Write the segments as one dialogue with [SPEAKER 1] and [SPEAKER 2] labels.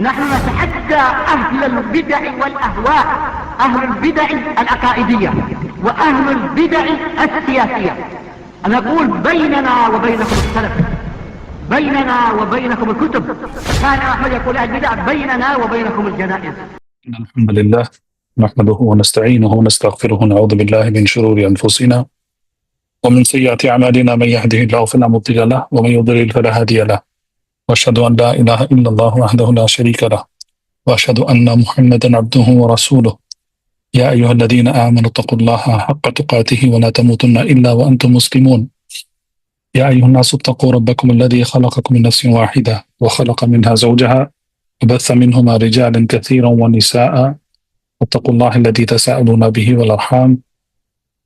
[SPEAKER 1] نحن نتحدى أهل البدع والأهواء، أهل البدع العقائدية وأهل البدع السياسية. نقول بيننا وبينكم السلف، بيننا وبينكم الكتب. كان أحمد يقول البدع بيننا وبينكم الجنائز.
[SPEAKER 2] الحمد لله نحمده ونستعينه ونستغفره ونعوذ بالله من شرور أنفسنا ومن سيئات أعمالنا، من يهده الله فلا مضل له ومن يضلل فلا هادي له، وأشهد أن لا إله إلا الله وحده لا شريك له، وأشهد أن محمدا عبده ورسوله. يا أيها الذين آمنوا اتقوا الله حق تقاته ولا تموتن إلا وأنتم مسلمون. يا أيها الناس اتقوا ربكم الذي خلقكم من نفس واحدة وخلق منها زوجها وبث منهما رجالا كثيرا ونساء، واتقوا الله الذي تساءلون به والأرحام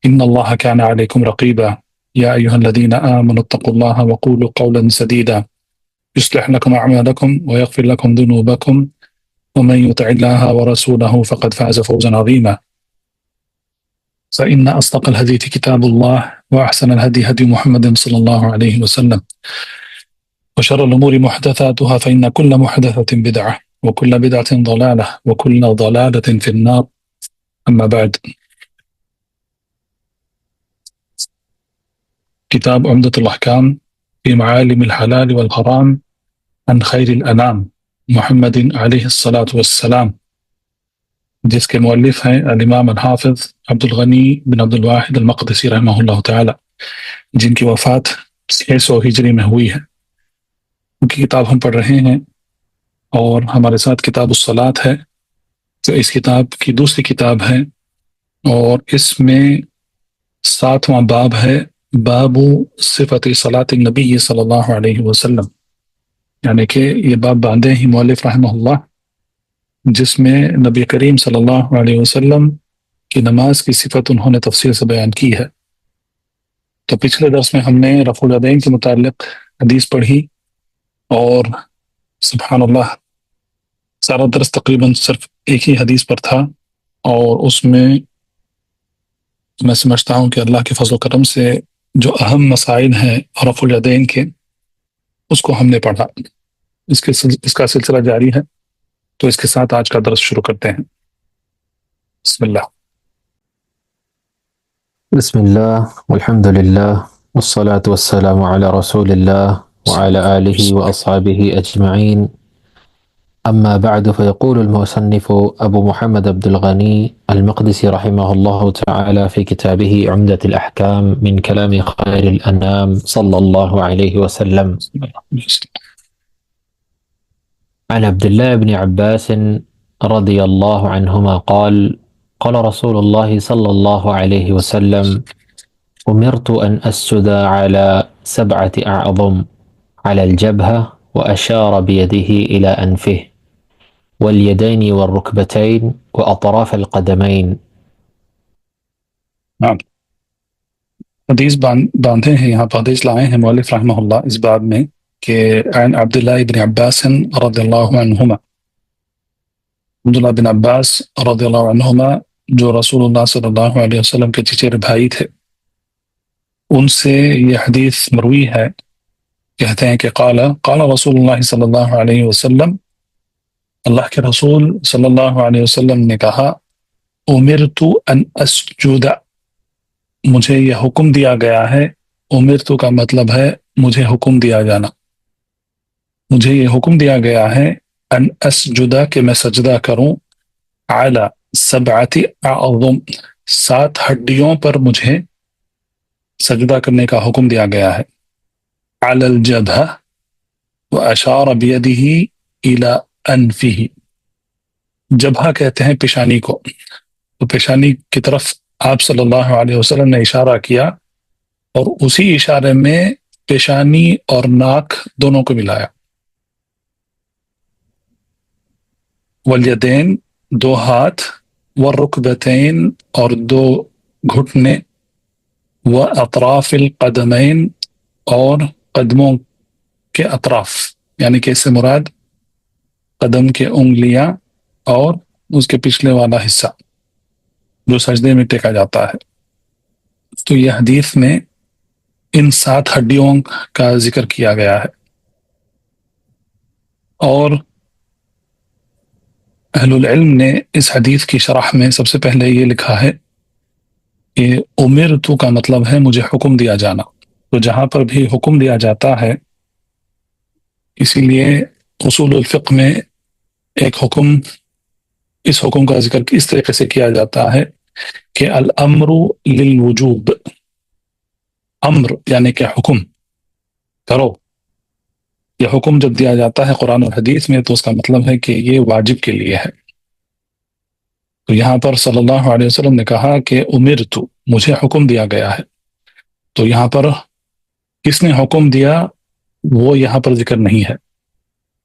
[SPEAKER 2] إن الله كان عليكم رقيبا. يا أيها الذين آمنوا اتقوا الله وقولوا قولا سديدا يصلح لكم أعمالكم ويغفر لكم ذنوبكم، ومن يطع الله ورسوله فقد فاز فوزا عظيما. فإن أصدق الحديث كتاب الله، وأحسن الهدي هدي محمد صلى الله عليه وسلم، وشر الأمور محدثاتها، فإن كل محدثة بدعة وكل بدعة ضلالة وكل ضلالة في النار. أما بعد. كتاب عمدة الأحكام في معالم الحلال والحرام عن خیر الانام محمد علیہ الصلاۃ والسلام، جس کے مؤلف ہیں الامام الحافظ عبد الغنی بن عبد الواحد المقدسی رحمہ اللہ تعالی، جن کی وفات 600 ہجری میں ہوئی ہے۔ ان کی کتاب ہم پڑھ رہے ہیں، اور ہمارے ساتھ کتاب الصلاۃ ہے، تو اس کتاب کی دوسری کتاب ہے، اور اس میں 7واں باب ہے، باب صفت صلاۃ النبی صلی اللہ علیہ وسلم، یعنی کہ یہ باب باندھے ہی مؤلف رحمہ اللہ، جس میں نبی کریم صلی اللہ علیہ وسلم کی نماز کی صفت انہوں نے تفصیل سے بیان کی ہے۔ تو پچھلے درس میں ہم نے رفع الیدین کے متعلق حدیث پڑھی، اور سبحان اللہ سارا درس تقریباً صرف ایک ہی حدیث پر تھا، اور اس میں سمجھتا ہوں کہ اللہ کے فضل و کرم سے جو اہم مسائل ہیں رفع الیدین کے، اس کو ہم نے پڑھا۔ اس کا سلسلہ جاری ہے، تو اس کے ساتھ آج کا درس شروع کرتے ہیں۔ بسم اللہ۔
[SPEAKER 3] بسم اللہ والحمد للہ والصلاة والسلام على رسول اللہ وعلى آلہ وأصحابہ اجمعین، اما بعد، فيقول المصنف ابو محمد عبد الغنی المقدسی رحمہ اللہ تعالی في كتابه عمدة الأحكام من كلام خير الأنام صلى الله عليه وسلم. عن عبد الله بن عباس رضي الله عنهما قال: قال رسول الله صلى الله عليه وسلم: أمرت أن أسجد على 7 أعظم، على الجبهة، وأشار بيده إلى أنفه، واليدين والركبتين، وأطراف القدمين.
[SPEAKER 2] نعم، حدیث باندھے ہیں، یہاں پر حدیث لائے ہیں مؤلف رحمہ اللہ اس باب میں کہ عن عبداللہ بن عباس رضی اللہ عنہما، عبداللہ بن عباس رضی اللہ عنہما جو رسول اللہ صلی اللہ علیہ وسلم کے چچیرے بھائی تھے، ان سے یہ حدیث مروی ہے، کہتے ہیں کہ قال رسول اللہ صلی اللہ علیہ وسلم، اللہ کے رسول صلی اللہ علیہ وسلم نے کہا: امرت ان اسجد، مجھے یہ حکم دیا گیا ہے۔ امرت کا مطلب ہے مجھے حکم دیا جانا، مجھے یہ حکم دیا گیا ہے ان اسجد، کہ میں سجدہ کروں، علی 7 اعظم، 7 ہڈیوں پر مجھے سجدہ کرنے کا حکم دیا گیا ہے۔ علی الجبہہ، واشار بیدہ الی انفہ، جبہہ کہتے ہیں پیشانی کو، تو پیشانی کی طرف آپ صلی اللہ علیہ وسلم نے اشارہ کیا، اور اسی اشارے میں پیشانی اور ناک دونوں کو ملایا۔ والیدین، 2 ہاتھ، والرکبتین، اور 2 گھٹنے، واطراف القدمین، اور قدموں کے اطراف، یعنی کہ اس سے مراد قدم کے انگلیاں اور اس کے پچھلے والا حصہ جو سجدے میں ٹیکا جاتا ہے۔ تو یہ حدیث میں ان 7 ہڈیوں کا ذکر کیا گیا ہے، اور اہل العلم نے اس حدیث کی شرح میں سب سے پہلے یہ لکھا ہے کہ امرتو کا مطلب ہے مجھے حکم دیا جانا. تو جہاں پر بھی حکم دیا جاتا ہے، اسی لیے اصول الفقہ میں ایک حکم، اس حکم کا ذکر اس طریقے سے کیا جاتا ہے کہ الامر للوجوب، امر یعنی کہ حکم کرو. یہ حکم جب دیا جاتا ہے قرآن اور حدیث میں تو اس کا مطلب ہے کہ یہ واجب کے لیے ہے. تو یہاں پر صلی اللہ علیہ وسلم نے کہا کہ امرتو، مجھے حکم دیا گیا ہے. تو یہاں پر کس نے حکم دیا وہ یہاں پر ذکر نہیں ہے،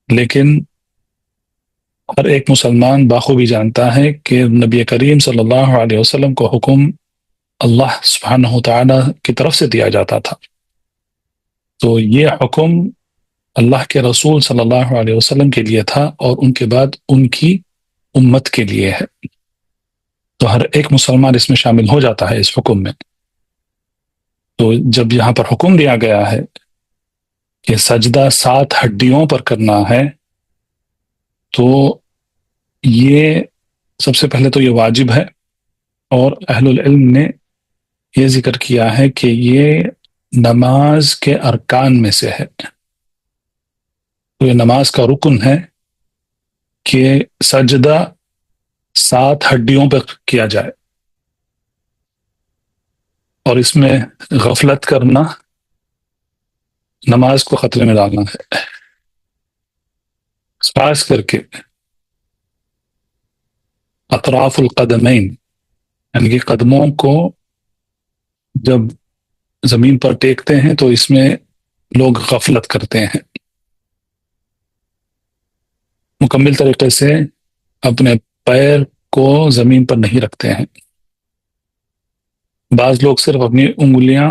[SPEAKER 2] لیکن ہر ایک مسلمان بخوبی جانتا ہے کہ نبی کریم صلی اللہ علیہ وسلم کو حکم اللہ سبحانہ تعالیٰ کی طرف سے دیا جاتا تھا. تو یہ حکم اللہ کے رسول صلی اللہ علیہ وسلم کے لیے تھا اور ان کے بعد ان کی امت کے لیے ہے. تو ہر ایک مسلمان اس میں شامل ہو جاتا ہے اس حکم میں. تو جب یہاں پر حکم دیا گیا ہے کہ سجدہ 7 ہڈیوں پر کرنا ہے، تو یہ سب سے پہلے تو یہ واجب ہے، اور اہل العلم نے یہ ذکر کیا ہے کہ یہ نماز کے ارکان میں سے ہے. تو یہ نماز کا رکن ہے کہ سجدہ 7 ہڈیوں پر کیا جائے، اور اس میں غفلت کرنا نماز کو خطرے میں ڈالنا ہے. خاص کر کے اطراف القدمین یعنی کہ قدموں کو جب زمین پر ٹیکتے ہیں تو اس میں لوگ غفلت کرتے ہیں، مکمل طریقے سے اپنے پیر کو زمین پر نہیں رکھتے ہیں. بعض لوگ صرف اپنی انگلیاں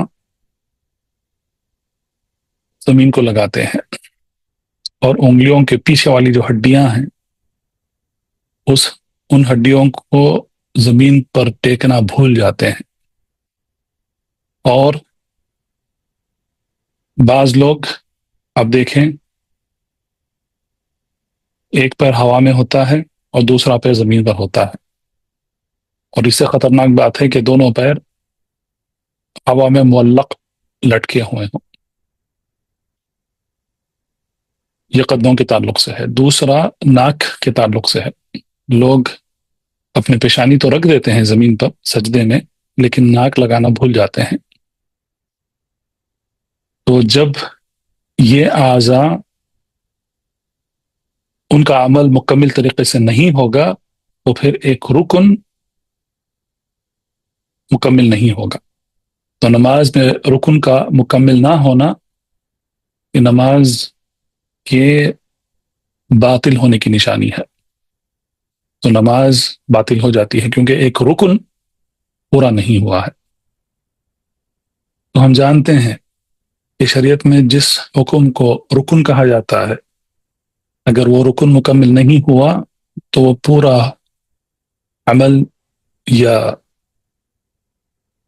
[SPEAKER 2] زمین کو لگاتے ہیں، اور انگلیوں کے پیچھے والی جو ہڈیاں ہیں ان ہڈیوں کو زمین پر ٹیکنا بھول جاتے ہیں. اور بعض لوگ آپ دیکھیں ایک پیر ہوا میں ہوتا ہے اور دوسرا پیر زمین پر ہوتا ہے، اور اس سے خطرناک بات ہے کہ دونوں پیر ہوا میں معلق لٹکے ہوئے ہوں. یہ قدموں کے تعلق سے ہے. دوسرا ناک کے تعلق سے ہے. لوگ اپنے پیشانی تو رکھ دیتے ہیں زمین پر سجدے میں، لیکن ناک لگانا بھول جاتے ہیں. تو جب یہ اعضاء ان کا عمل مکمل طریقے سے نہیں ہوگا تو پھر ایک رکن مکمل نہیں ہوگا. تو نماز میں رکن کا مکمل نہ ہونا یہ نماز کے باطل ہونے کی نشانی ہے. تو نماز باطل ہو جاتی ہے کیونکہ ایک رکن پورا نہیں ہوا ہے. تو ہم جانتے ہیں کہ شریعت میں جس حکم کو رکن کہا جاتا ہے، اگر وہ رکن مکمل نہیں ہوا تو وہ پورا عمل یا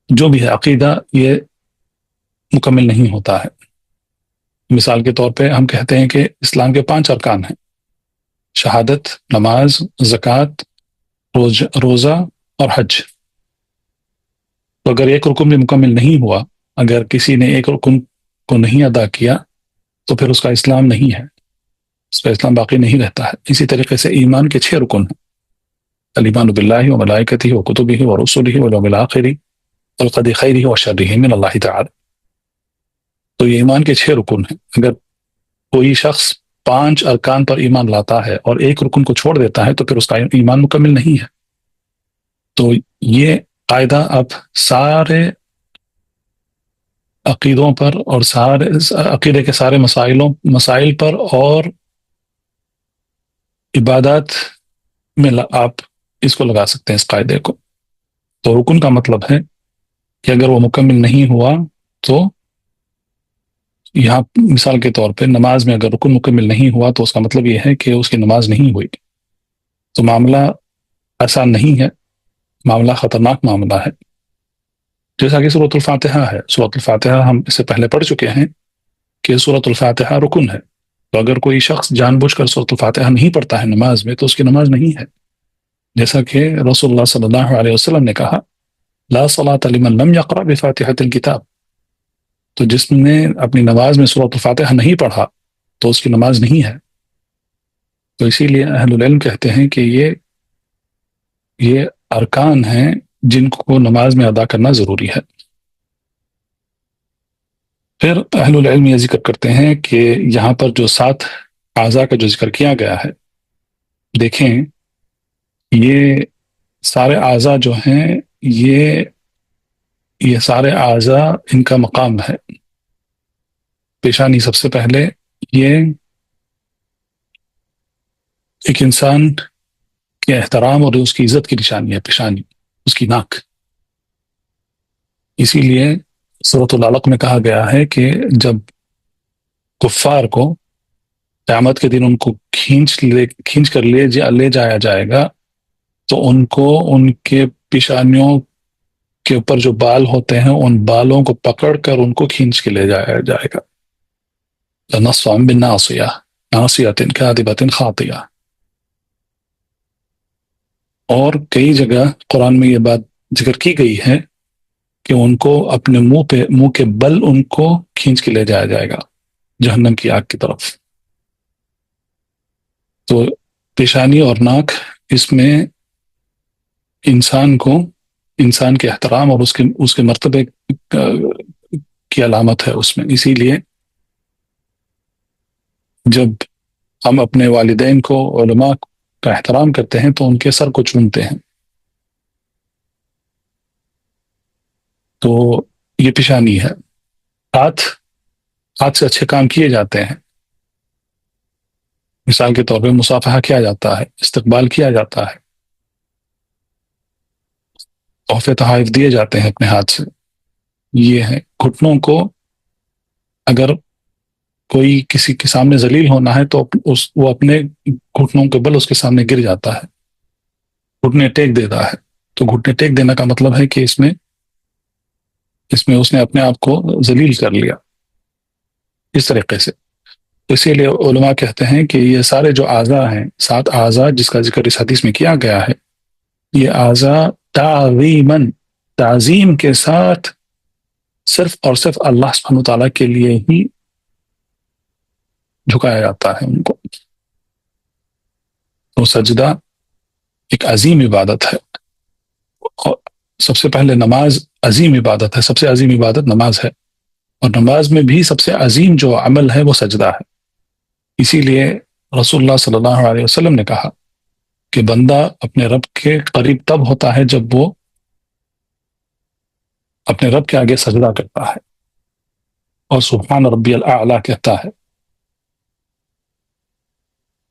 [SPEAKER 2] جو بھی ہے عقیدہ یہ مکمل نہیں ہوتا ہے. مثال کے طور پہ ہم کہتے ہیں کہ اسلام کے 5 ارکان ہیں: شہادت، نماز، زکوٰۃ، روزہ اور حج. تو اگر ایک رکن بھی مکمل نہیں ہوا، اگر کسی نے ایک رکن کو نہیں ادا کیا تو پھر اس کا اسلام نہیں ہے، اس کا اسلام باقی نہیں رہتا ہے. اسی طریقے سے ایمان کے 6 رکن ہیں: الایمان باللہ وملائکتہ وکتبہ ورسلہ والیوم الآخر والقدر خیرہ وشرہ من اللہ تعالی. تو یہ ایمان کے 6 رکن ہیں. اگر کوئی شخص 5 ارکان پر ایمان لاتا ہے اور ایک رکن کو چھوڑ دیتا ہے تو پھر اس کا ایمان مکمل نہیں ہے. تو یہ قاعدہ اب سارے عقیدوں پر اور سارے عقیدے کے سارے مسائل پر اور عبادات میں آپ اس کو لگا سکتے ہیں اس قاعدے کو. تو رکن کا مطلب ہے کہ اگر وہ مکمل نہیں ہوا تو یہاں مثال کے طور پہ نماز میں اگر رکن مکمل نہیں ہوا تو اس کا مطلب یہ ہے کہ اس کی نماز نہیں ہوئی. تو معاملہ آسان نہیں ہے، معاملہ خطرناک معاملہ ہے. جیسا کہ سورۃ الفاتحہ ہے. سورۃ الفاتحہ ہم اس سے پہلے پڑھ چکے ہیں کہ سورۃ الفاتحہ رکن ہے. تو اگر کوئی شخص جان بوجھ کر سورۃ الفاتحہ نہیں پڑھتا ہے نماز میں تو اس کی نماز نہیں ہے. جیسا کہ رسول اللہ صلی اللہ علیہ وسلم نے کہا لا صلاۃ لمن لم یقرأ بفاتحۃ الکتاب، تو جس نے اپنی نماز میں سورۃ الفاتحہ نہیں پڑھا تو اس کی نماز نہیں ہے۔ تو اسی لیے اہل العلم کہتے ہیں کہ یہ ارکان ہیں جن کو نماز میں ادا کرنا ضروری ہے۔ پھر اہل العلم یہ ذکر کرتے ہیں کہ یہاں پر جو 7 اعضاء کا جو ذکر کیا گیا ہے، دیکھیں یہ سارے اعضاء جو ہیں یہ سارے اعضاء ان کا مقام ہے۔ پیشانی سب سے پہلے، یہ ایک انسان کے احترام اور اس کی عزت کی نشانی ہے، پیشانی، اس کی ناک۔ اسی لیے سورۃ العلق میں کہا گیا ہے کہ جب کفار کو قیامت کے دن ان کو کھینچ کر لے جایا جائے گا تو ان کو ان کے پیشانیوں کے اوپر جو بال ہوتے ہیں ان بالوں کو پکڑ کر ان کو کھینچ کے لے جایا جائے گا۔ لَنَصْفًا بِالنَّاصِيَةِ نَاصِيَةٍ كَاذِبَةٍ خَاطِئَةٍ۔ اور کئی جگہ قرآن میں یہ بات ذکر کی گئی ہے کہ ان کو اپنے منہ کے بل ان کو کھینچ کے لے جایا جائے گا جہنم کی آگ کی طرف۔ تو پیشانی اور ناک اس میں انسان کے احترام اور اس کے مرتبے کی علامت ہے اس میں۔ اسی لیے جب ہم اپنے والدین کو، علماء کا احترام کرتے ہیں تو ان کے سر کو چومتے ہیں۔ تو یہ پیشانی ہے۔ ہاتھ سے اچھے کام کیے جاتے ہیں، مثال کے طور پہ مصافحہ کیا جاتا ہے، استقبال کیا جاتا ہے، تحفے تحائف دیے جاتے ہیں اپنے ہاتھ سے۔ یہ ہے گھٹنوں کو، اگر کوئی کسی کے سامنے ذلیل ہونا ہے تو وہ اپنے گھٹنوں کے بل اس کے سامنے گر جاتا ہے، گھٹنے ٹیک دیتا ہے۔ تو گھٹنے ٹیک دینے کا مطلب ہے کہ اس میں اس نے اپنے آپ کو ذلیل کر لیا اس طریقے سے۔ اسی لیے علماء کہتے ہیں کہ یہ سارے جو اعضاء ہیں، 7 اعضاء جس کا ذکر اس حدیث میں کیا گیا ہے، یہ اعضاء تعظیم کے ساتھ صرف اور صرف اللہ سبحانہ تعالیٰ کے لیے ہی جھکایا جاتا ہے ان کو۔ تو سجدہ ایک عظیم عبادت ہے، اور سب سے پہلے نماز عظیم عبادت ہے، سب سے عظیم عبادت نماز ہے، اور نماز میں بھی سب سے عظیم جو عمل ہے وہ سجدہ ہے۔ اسی لیے رسول اللہ صلی اللہ علیہ وسلم نے کہا کہ بندہ اپنے رب کے قریب تب ہوتا ہے جب وہ اپنے رب کے آگے سجدہ کرتا ہے اور سبحان ربی الاعلیٰ کہتا ہے۔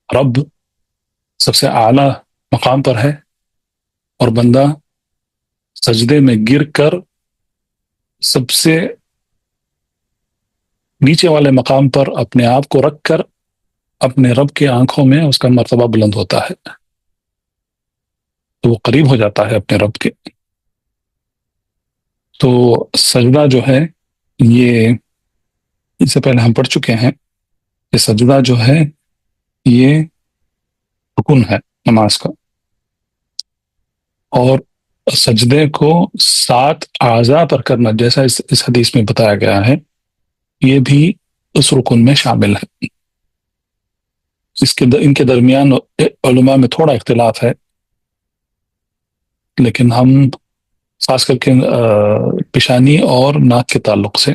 [SPEAKER 2] رب سب سے اعلیٰ مقام پر ہے اور بندہ سجدے میں گر کر سب سے نیچے والے مقام پر اپنے آپ کو رکھ کر اپنے رب کی آنکھوں میں اس کا مرتبہ بلند ہوتا ہے، تو وہ قریب ہو جاتا ہے اپنے رب کے۔ تو سجدہ جو ہے، یہ اس سے پہلے ہم پڑھ چکے ہیں کہ سجدہ جو ہے یہ رکن ہے نماز کا، اور سجدے کو 7 اعضاء پر کرنا جیسا اس حدیث میں بتایا گیا ہے، یہ بھی اس رکن میں شامل ہے۔ ان کے درمیان علماء میں تھوڑا اختلاف ہے، لیکن ہم خاص کر کے پیشانی اور ناک کے تعلق سے،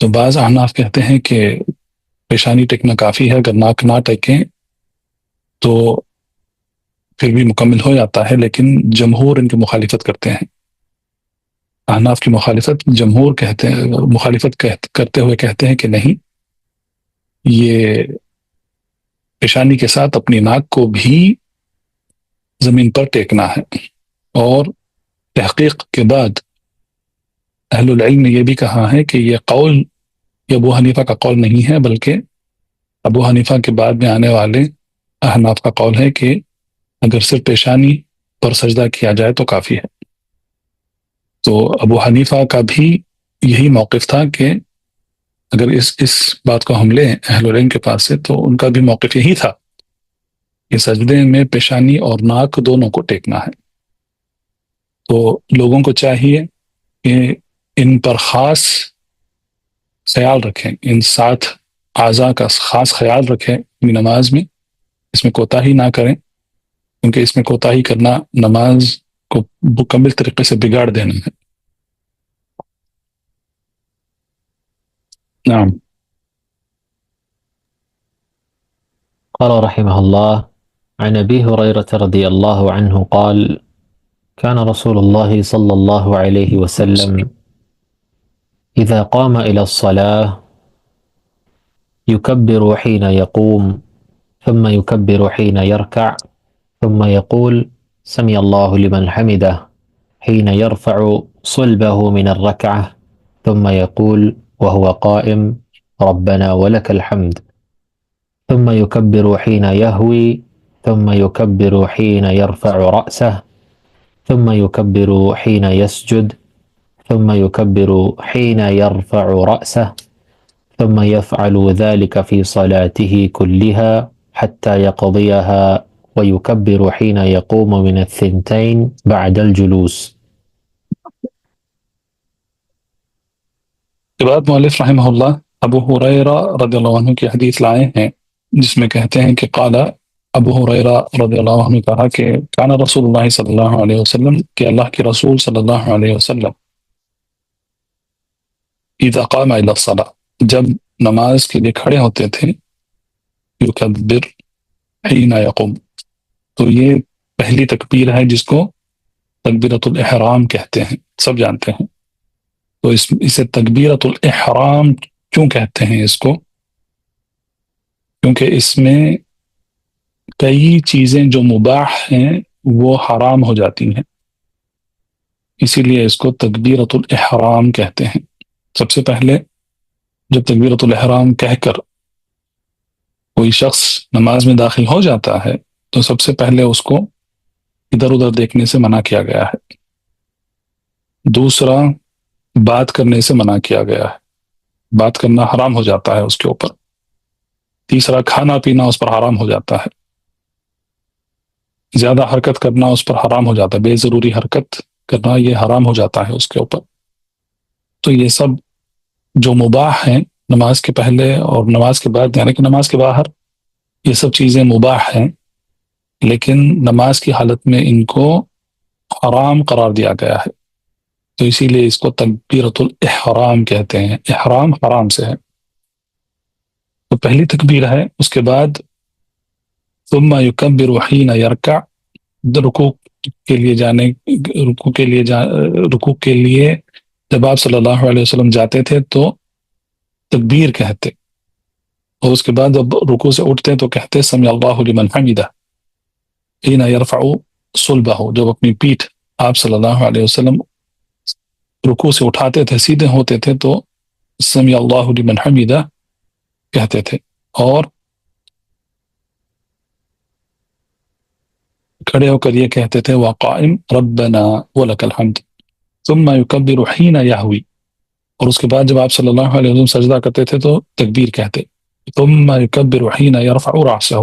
[SPEAKER 2] تو بعض احناف کہتے ہیں کہ پیشانی ٹیکنا کافی ہے، اگر ناک نہ ٹیکیں تو پھر بھی مکمل ہو جاتا ہے، لیکن جمہور ان کی مخالفت کرتے ہیں۔ احناف کی جمہور کرتے ہوئے کہتے ہیں کہ نہیں، یہ پیشانی کے ساتھ اپنی ناک کو بھی زمین پر ٹیکنا ہے۔ اور تحقیق کے بعد اہل العلم نے یہ بھی کہا ہے کہ یہ قول یہ ابو حنیفہ کا قول نہیں ہے، بلکہ ابو حنیفہ کے بعد میں آنے والے احناف کا قول ہے کہ اگر صرف پیشانی پر سجدہ کیا جائے تو کافی ہے۔ تو ابو حنیفہ کا بھی یہی موقف تھا کہ اگر اس بات کو ہم لیں اہل العلم کے پاس سے، تو ان کا بھی موقف یہی تھا کہ سجدے میں پیشانی اور ناک دونوں کو ٹیکنا ہے. تو لوگوں کو چاہیے کہ ان پر خاص خیال رکھیں، ان 7 اعضاء کا خاص خیال رکھیں اپنی نماز میں، اس میں کوتاہی نہ کریں، کیونکہ اس میں کوتاہی کرنا نماز کو مکمل طریقے سے بگاڑ دینا ہے. نعم.
[SPEAKER 3] قال رحمه الله عن أبي هريرة رضي الله عنه قال كان رسول الله صلى الله عليه وسلم إذا قام إلى الصلاة يكبر حين يقوم ثم يكبر حين يركع ثم يقول سمع الله لمن حمده حين يرفع صلبه من الركعة ثم يقول وهو قائم ربنا ولك الحمد ثم يكبر حين يهوي ثم يكبر حين يرفع رأسه ثم يكبر حين يسجد ثم يكبر حين يرفع رأسه ثم يفعل ذلك في صلاته كلها حتى يقضيها ويكبر حين يقوم من 2 بعد الجلوس.
[SPEAKER 2] کے بعد مؤلف رحمہ اللہ ابو ہریرہ رضی اللہ عنہ کی حدیث لائے ہیں جس میں کہتے ہیں کہ قال ابو ہریرہ رضی اللہ عنہ کہا کہ کان رسول اللہ صلی اللہ علیہ وسلم کہ اللہ کے رسول صلی اللہ علیہ وسلم اذا قام الى الصلاة جب نماز کے لیے کھڑے ہوتے تھے یکبر حین یقوم، تو یہ پہلی تکبیر ہے جس کو تکبیرۃ الاحرام کہتے ہیں، سب جانتے ہیں. تو اسے تکبیرۃ الاحرام کیوں کہتے ہیں اس کو؟ کیونکہ اس میں کئی چیزیں جو مباح ہیں وہ حرام ہو جاتی ہیں، اسی لیے اس کو تکبیرۃ الاحرام کہتے ہیں. سب سے پہلے جب تکبیرۃ الاحرام کہہ کر کوئی شخص نماز میں داخل ہو جاتا ہے تو سب سے پہلے اس کو ادھر ادھر دیکھنے سے منع کیا گیا ہے. دوسرا، بات کرنے سے منع کیا گیا ہے، بات کرنا حرام ہو جاتا ہے اس کے اوپر. تیسرا، کھانا پینا اس پر حرام ہو جاتا ہے، زیادہ حرکت کرنا اس پر حرام ہو جاتا ہے، بے ضروری حرکت کرنا یہ حرام ہو جاتا ہے اس کے اوپر. تو یہ سب جو مباح ہیں نماز کے پہلے اور نماز کے بعد، یعنی کہ نماز کے باہر، یہ سب چیزیں مباح ہیں، لیکن نماز کی حالت میں ان کو حرام قرار دیا گیا ہے. تو اسی لیے اس کو تکبیرۃ الاحرام کہتے ہیں. احرام حرام سے ہے. تو پہلی تکبیر ہے. اس کے بعد ثم یکبر حین یرکع، رکوع کے لیے جب آپ صلی اللہ علیہ وسلم جاتے تھے تو تکبیر کہتے، اور اس کے بعد جب رکوع سے اٹھتے تو کہتے سمع اللہ لمن حمدہ حین یرفع صلبہ. جب اپنی پیٹھ آپ صلی اللہ علیہ وسلم رکوع سے اٹھاتے تھے، سیدھے ہوتے تھے، تو سمع اللہ لمن حمدہ کہتے تھے. اور کھڑے ہو کر یہ کہتے تھے وقائم ربنا ولک الحمد ثم یکبر حین یہوی. اور اس کے بعد جب آپ صلی اللہ علیہ وسلم سجدہ کرتے تھے تو تکبیر کہتے ثم یکبر حین یرفع رأسہ.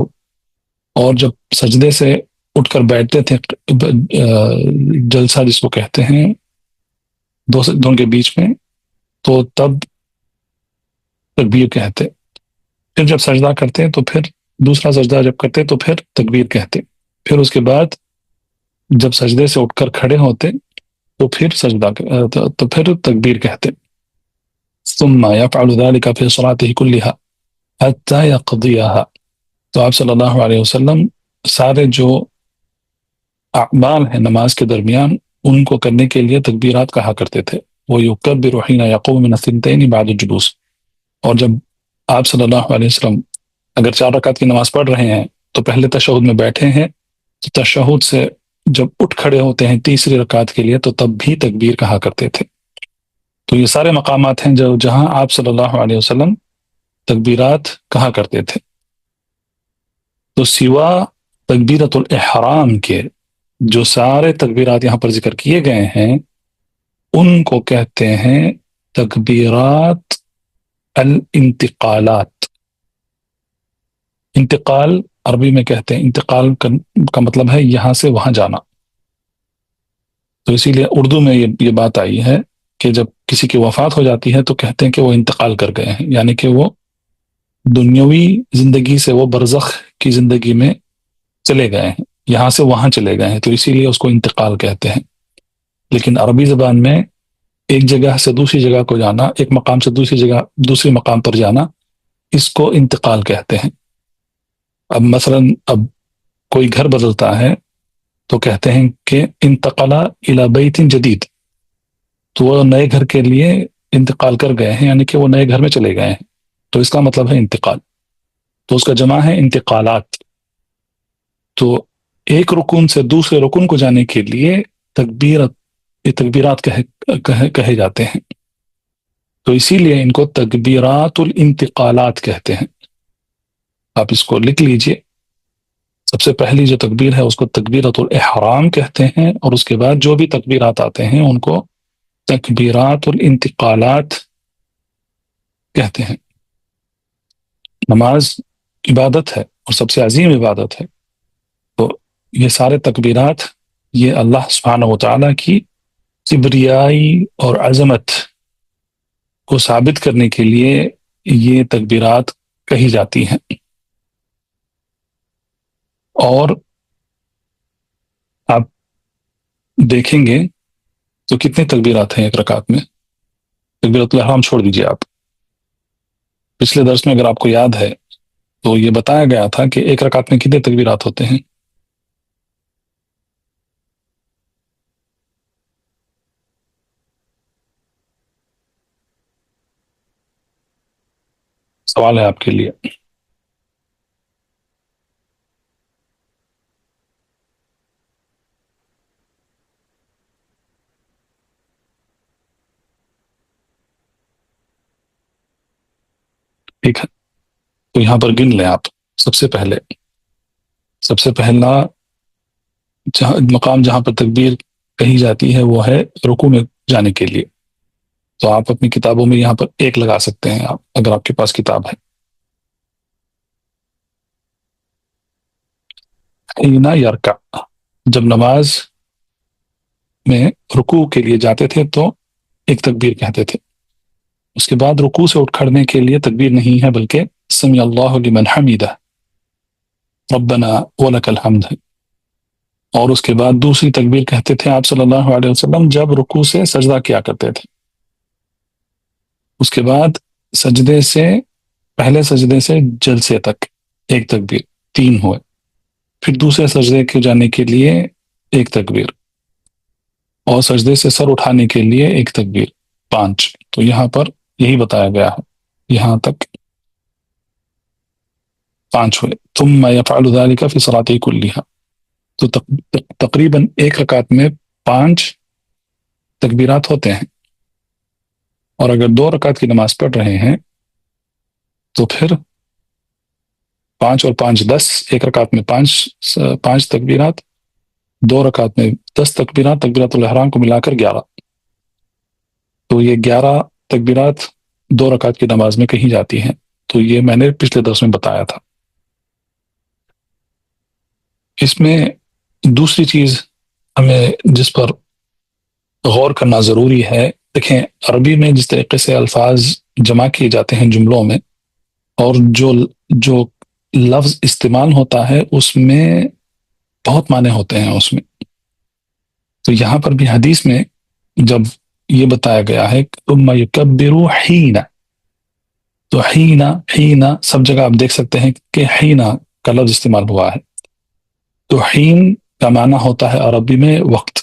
[SPEAKER 2] اور جب سجدے سے اٹھ کر بیٹھتے تھے، جلسہ جس کو کہتے ہیں دو سجدوں کے بیچ میں، تو تب تکبیر کہتے. پھر جب سجدہ کرتے تو پھر دوسرا سجدہ جب کرتے تو پھر تکبیر کہتے. پھر اس کے بعد جب سجدے سے اٹھ کر کھڑے ہوتے تو پھر تو پھر تکبیر کہتے. ثم يفعل ذلك في صلاته كلها حتى يقضيها. تو آپ صلی اللہ علیہ وسلم سارے جو اعمال ہیں نماز کے درمیان ان کو کرنے کے لیے تکبیرات کہا کرتے تھے. وہ یکبر حین یقوم من 2 بعد الجلوس. اور جب آپ صلی اللہ علیہ وسلم اگر 4 رکعت کی نماز پڑھ رہے ہیں تو پہلے تشہد میں بیٹھے ہیں، تو تشہد سے جب اٹھ کھڑے ہوتے ہیں تیسری رکعت کے لیے تو تب بھی تکبیر کہا کرتے تھے. تو یہ سارے مقامات ہیں جہاں آپ صلی اللہ علیہ وسلم تکبیرات کہا کرتے تھے. تو سوا تکبیرۃ الاحرام کے جو سارے تکبیرات یہاں پر ذکر کیے گئے ہیں ان کو کہتے ہیں تکبیرات الانتقالات. انتقال عربی میں کہتے ہیں انتقال کا مطلب ہے یہاں سے وہاں جانا. تو اسی لیے اردو میں یہ بات آئی ہے کہ جب کسی کی وفات ہو جاتی ہے تو کہتے ہیں کہ وہ انتقال کر گئے ہیں، یعنی کہ وہ دنیاوی زندگی سے وہ برزخ کی زندگی میں چلے گئے ہیں، یہاں سے وہاں چلے گئے ہیں، تو اسی لیے اس کو انتقال کہتے ہیں. لیکن عربی زبان میں ایک جگہ سے دوسری جگہ کو جانا، ایک مقام سے دوسری مقام پر جانا، اس کو انتقال کہتے ہیں. اب مثلا اب کوئی گھر بدلتا ہے تو کہتے ہیں کہ انتقل الی بیت جدید، تو وہ نئے گھر کے لیے انتقال کر گئے ہیں، یعنی کہ وہ نئے گھر میں چلے گئے ہیں، تو اس کا مطلب ہے انتقال. تو اس کا جمع ہے انتقالات. تو ایک رکن سے دوسرے رکن کو جانے کے لیے تکبیرات کہے جاتے ہیں. تو اسی لیے ان کو تکبیرات الانتقالات کہتے ہیں. آپ اس کو لکھ لیجئے. سب سے پہلی جو تکبیر ہے اس کو تکبیرۃ الاحرام کہتے ہیں، اور اس کے بعد جو بھی تکبیرات آتے ہیں ان کو تکبیرات الانتقالات کہتے ہیں. نماز عبادت ہے اور سب سے عظیم عبادت ہے، تو یہ سارے تکبیرات یہ اللہ سبحانہ و تعالیٰ کی کبریائی اور عظمت کو ثابت کرنے کے لیے یہ تکبیرات کہی جاتی ہیں. اور آپ دیکھیں گے تو کتنے تکبیرات ہیں ایک رکعت میں. تکبیرۃ الاحرام چھوڑ دیجیے آپ. پچھلے درس میں اگر آپ کو یاد ہے تو یہ بتایا گیا تھا کہ ایک رکعت میں کتنے تکبیرات ہوتے ہیں. سوال ہے آپ کے لیے. ٹھیک ہے، تو یہاں پر گن لیں آپ. سب سے پہلا مقام جہاں پر تکبیر کہی جاتی ہے وہ ہے رکوع میں جانے کے لیے. تو آپ اپنی کتابوں میں یہاں پر ایک لگا سکتے ہیں آپ، اگر آپ کے پاس کتاب ہے. حین یرکع، جب نماز میں رکوع کے لیے جاتے تھے تو ایک تکبیر کہتے تھے. اس کے بعد رکوع سے اٹھ کھڑنے کے لیے تکبیر نہیں ہے بلکہ سمع اللہ لمن حمیدہ، ربنا ولک الحمد. اور اس کے بعد دوسری تکبیر کہتے تھے آپ صلی اللہ علیہ وسلم جب رکوع سے سجدہ کیا کرتے تھے. اس کے بعد پہلے سجدے سے جلسے تک ایک تکبیر، 3 ہوئے. پھر دوسرے سجدے کے جانے کے لیے ایک تکبیر، اور سجدے سے سر اٹھانے کے لیے ایک تکبیر، 5. تو یہاں پر یہی بتایا گیا ہے، یہاں تک 5 ہوئے. ثم يفعل ذلك في صلاته كلها. تو تقریباً ایک رکعت میں 5 تکبیرات ہوتے ہیں. اور اگر 2 رکعت کی نماز پڑھ رہے ہیں تو پھر 5 اور 5 10، ایک رکعت میں 5 تکبیرات، 2 رکعت میں 10 تکبیرات، تکبیرات الاحرام کو ملا کر 11. تو یہ 11 تکبیرات 2 رکعت کی نماز میں کہی جاتی ہیں. تو یہ میں نے پچھلے درس میں بتایا تھا. اس میں دوسری چیز ہمیں جس پر غور کرنا ضروری ہے، دیکھیں عربی میں جس طریقے سے الفاظ جمع کیے جاتے ہیں جملوں میں، اور جو لفظ استعمال ہوتا ہے اس میں بہت معنی ہوتے ہیں اس میں. تو یہاں پر بھی حدیث میں جب یہ بتایا گیا ہے ثم یکبر حین، تو حین سب جگہ آپ دیکھ سکتے ہیں کہ حین کا لفظ استعمال ہوا ہے. تو حین کا معنی ہوتا ہے عربی میں وقت.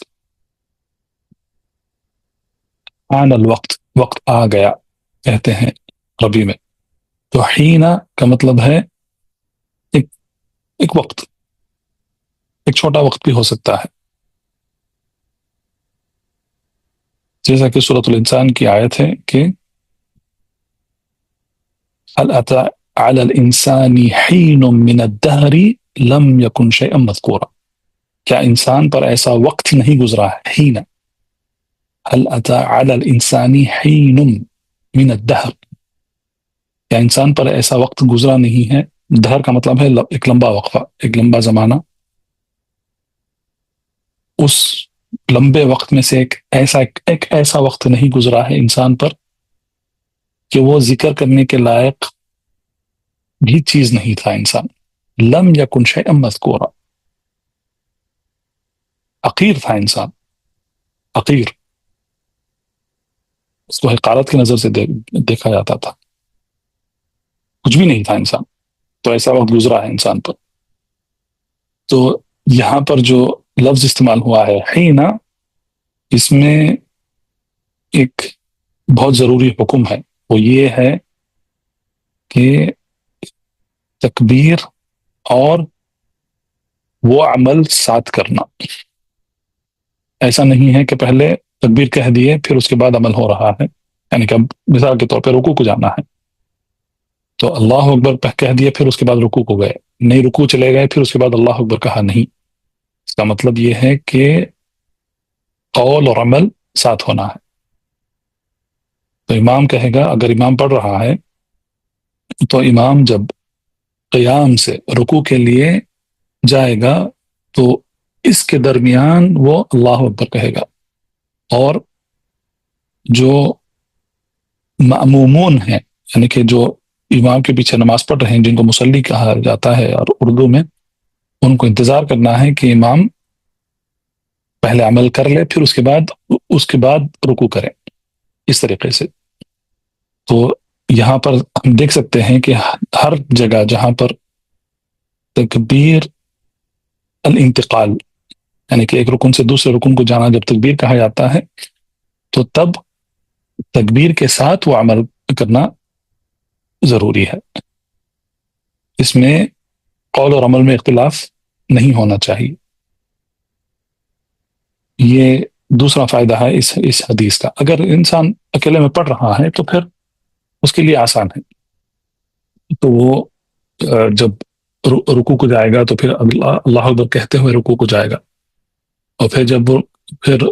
[SPEAKER 2] آن الوقت، وقت آ گیا کہتے ہیں عربی میں. تو حین کا مطلب ہے ایک وقت، ایک چھوٹا وقت بھی ہو سکتا ہے. جیسا کہ سورۃ الانسان کی آیت ہے کہ هل اتى على الانسان حين من الدهر لم يكن شيئا مذكورا. کیا انسان پر ایسا وقت نہیں گزرا ہے؟ حین، هل اتى على الانسان حين من الدهر، کیا انسان پر ایسا وقت گزرا نہیں ہے دہر کا مطلب ہے ایک لمبا وقفہ، ایک لمبا زمانہ. اس لمبے وقت میں سے ایک ایسا وقت نہیں گزرا ہے انسان پر کہ وہ ذکر کرنے کے لائق بھی چیز نہیں تھا انسان. لم یکن شیئا مذکورا، حقیر تھا انسان، حقیر. اس کو حقارت کی نظر سے دیکھا جاتا تھا، کچھ بھی نہیں تھا انسان. تو ایسا وقت گزرا ہے انسان پر. تو یہاں پر جو لفظ استعمال ہوا ہے حین، اس میں ایک بہت ضروری حکم ہے، وہ یہ ہے کہ تکبیر اور وہ عمل ساتھ کرنا. ایسا نہیں ہے کہ پہلے تکبیر کہہ دیے پھر اس کے بعد عمل ہو رہا ہے. یعنی کہ اب مثال کے طور پہ رکوع کو جانا ہے تو اللہ اکبر کہہ دیے پھر اس کے بعد رکوع کو گئے، نہیں رکوع چلے گئے پھر اس کے بعد اللہ اکبر کہا، نہیں. اس کا مطلب یہ ہے کہ قول اور عمل ساتھ ہونا ہے. تو امام کہے گا، اگر امام پڑھ رہا ہے تو امام جب قیام سے رکوع کے لیے جائے گا تو اس کے درمیان وہ اللہ اکبر کہے گا، اور جو مأمومون ہیں یعنی کہ جو امام کے پیچھے نماز پڑھ رہے ہیں، جن کو مصلی کہا جاتا ہے اور اردو میں، ان کو انتظار کرنا ہے کہ امام پہلے عمل کر لے پھر اس کے بعد رکوع کرے. اس طریقے سے تو یہاں پر ہم دیکھ سکتے ہیں کہ ہر جگہ جہاں پر تکبیر الانتقال یعنی کہ ایک رکن سے دوسرے رکن کو جانا جب تکبیر کہا جاتا ہے تو تب تکبیر کے ساتھ وہ عمل کرنا ضروری ہے. اس میں قول اور عمل میں اختلاف نہیں ہونا چاہیے. یہ دوسرا فائدہ ہے اس حدیث کا. اگر انسان اکیلے میں پڑھ رہا ہے تو پھر اس کے لیے آسان ہے. تو وہ جب رکوع کو جائے گا تو پھر اللہ اکبر کہتے ہوئے رکوع کو جائے گا، اور پھر جب پھر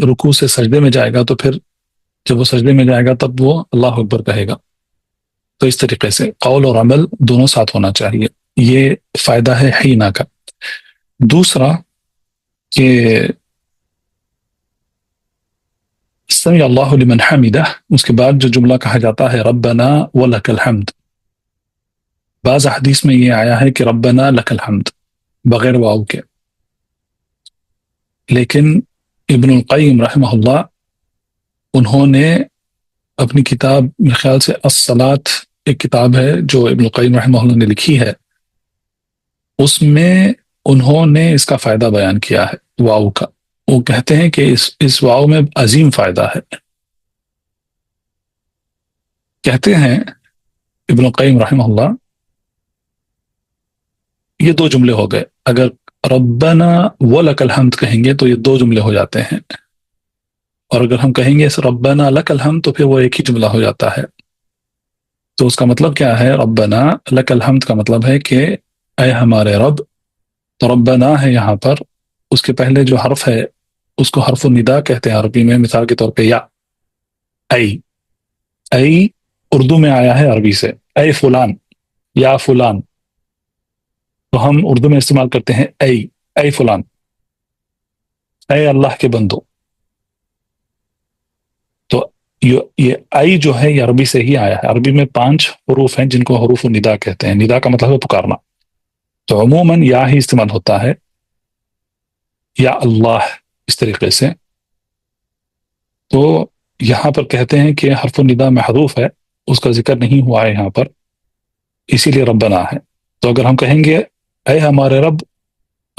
[SPEAKER 2] رکوع سے سجدے میں جائے گا تو پھر جب وہ سجدے میں جائے گا تب وہ اللہ اکبر کہے گا. تو اس طریقے سے قول اور عمل دونوں ساتھ ہونا چاہیے. یہ فائدہ ہے حینا کا. دوسرا کہ سمع اللہ لمن حمدہ، اس کے بعد جو جملہ کہا جاتا ہے ربنا ولک الحمد. بعض حدیث میں یہ آیا ہے کہ ربنا لک الحمد بغیر واو کے، لیکن ابن القیم رحمہ اللہ انہوں نے اپنی کتاب میرے خیال سے الصلاۃ ایک کتاب ہے جو ابن القیم رحمہ اللہ نے لکھی ہے، اس میں انہوں نے اس کا فائدہ بیان کیا ہے واو کا. وہ کہتے ہیں کہ اس واو میں عظیم فائدہ ہے. کہتے ہیں ابن القیم رحمہ اللہ یہ دو جملے ہو گئے. اگر ربنا ولک الحمد کہیں گے تو یہ دو جملے ہو جاتے ہیں، اور اگر ہم کہیں گے ربنا لک الحمد تو پھر وہ ایک ہی جملہ ہو جاتا ہے. تو اس کا مطلب کیا ہے؟ ربنا لک الحمد کا مطلب ہے کہ اے ہمارے رب. تو ربنا ہے یہاں پر، اس کے پہلے جو حرف ہے اس کو حرف النداء کہتے ہیں عربی میں. مثال کے طور پہ یا، ای اردو میں آیا ہے عربی سے، اے فلان یا فلان، تو ہم اردو میں استعمال کرتے ہیں اے فلان، اے اللہ کے بندو. تو یہ ائی جو ہے یہ عربی سے ہی آیا ہے. عربی میں 5 حروف ہیں جن کو حروف النداء کہتے ہیں. ندا کا مطلب ہے پکارنا. تو عموماً یا ہی استعمال ہوتا ہے، یا اللہ، اس طریقے سے. تو یہاں پر کہتے ہیں کہ حرف النداء محذوف ہے، اس کا ذکر نہیں ہوا ہے یہاں پر، اسی لیے ربنا ہے. تو اگر ہم کہیں گے اے ہمارے رب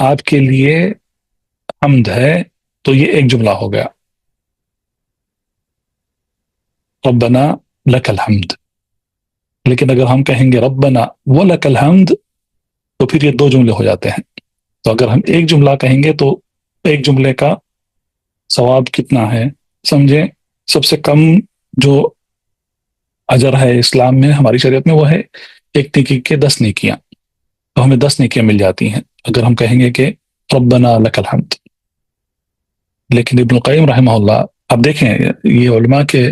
[SPEAKER 2] آپ کے لیے حمد ہے تو یہ ایک جملہ ہو گیا، ربنا لک الحمد. لیکن اگر ہم کہیں گے ربنا ولک الحمد تو پھر یہ دو جملے ہو جاتے ہیں. تو اگر ہم ایک جملہ کہیں گے تو ایک جملے کا ثواب کتنا ہے سمجھیں. سب سے کم جو اجر ہے اسلام میں، ہماری شریعت میں، وہ ہے ایک نیکی کے 10 نیکیاں. تو ہمیں 10 نیکیاں مل جاتی ہیں اگر ہم کہیں گے کہ ربنا لک الحمد. لیکن ابن القیم رحمہ اللہ، اب دیکھیں یہ علماء کے،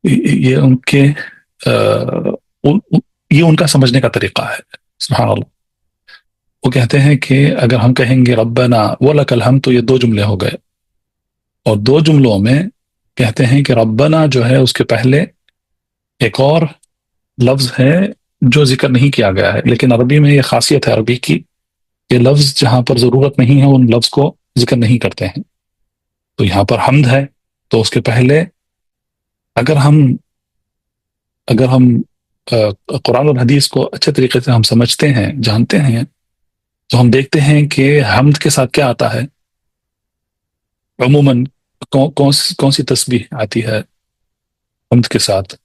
[SPEAKER 2] یہ ان کے یہ ان کا سمجھنے کا طریقہ ہے. سبحان اللہ. وہ کہتے ہیں کہ اگر ہم کہیں گے ربنا ولک الحمد تو یہ دو جملے ہو گئے، اور دو جملوں میں کہتے ہیں کہ ربنا جو ہے اس کے پہلے ایک اور لفظ ہے جو ذکر نہیں کیا گیا ہے، لیکن عربی میں یہ خاصیت ہے عربی کی کہ لفظ جہاں پر ضرورت نہیں ہے ان لفظ کو ذکر نہیں کرتے ہیں. تو یہاں پر حمد ہے تو اس کے پہلے اگر ہم قرآن اور حدیث کو اچھے طریقے سے ہم سمجھتے ہیں، جانتے ہیں، تو ہم دیکھتے ہیں کہ حمد کے ساتھ کیا آتا ہے. عموماً کون سی تسبیح آتی ہے حمد کے ساتھ؟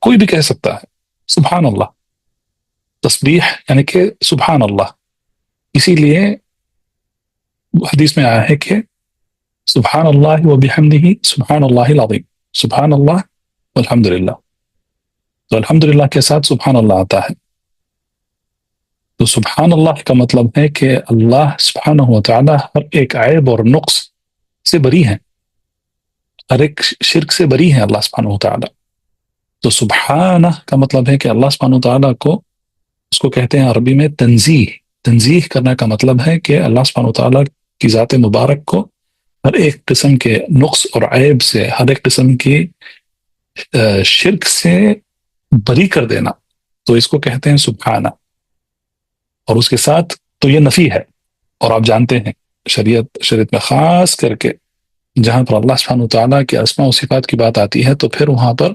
[SPEAKER 2] کوئی بھی کہہ سکتا ہے سبحان اللہ. تسبیح یعنی کہ سبحان اللہ. اسی لیے حدیث میں آیا ہے کہ سبحان اللہ و بحمدہ سبحان اللہ العظیم، سبحان اللہ والحمد للہ. تو الحمد للہ کے ساتھ سبحان اللہ آتا ہے. تو سبحان اللہ کا مطلب ہے کہ اللہ سبحانہ و تعالی ہر ایک عیب اور نقص سے بری ہیں، ہر ایک شرک سے بری ہیں اللہ سبحانہ و تعالی. تو سبحانہ کا مطلب ہے کہ اللہ سبحانہ و تعالی کو، اس کو کہتے ہیں عربی میں تنزیہ. تنزیہ کرنے کا مطلب ہے کہ اللہ سبحانہ و تعالی کی ذات مبارک کو ہر ایک قسم کے نقص اور عیب سے، ہر ایک قسم کی شرک سے بری کر دینا. تو اس کو کہتے ہیں سبحانہ. اور اس کے ساتھ تو یہ نفی ہے، اور آپ جانتے ہیں شریعت میں خاص کر کے جہاں پر اللہ سبحانہ وتعالیٰ کے اسماء و صفات کی بات آتی ہے تو پھر وہاں پر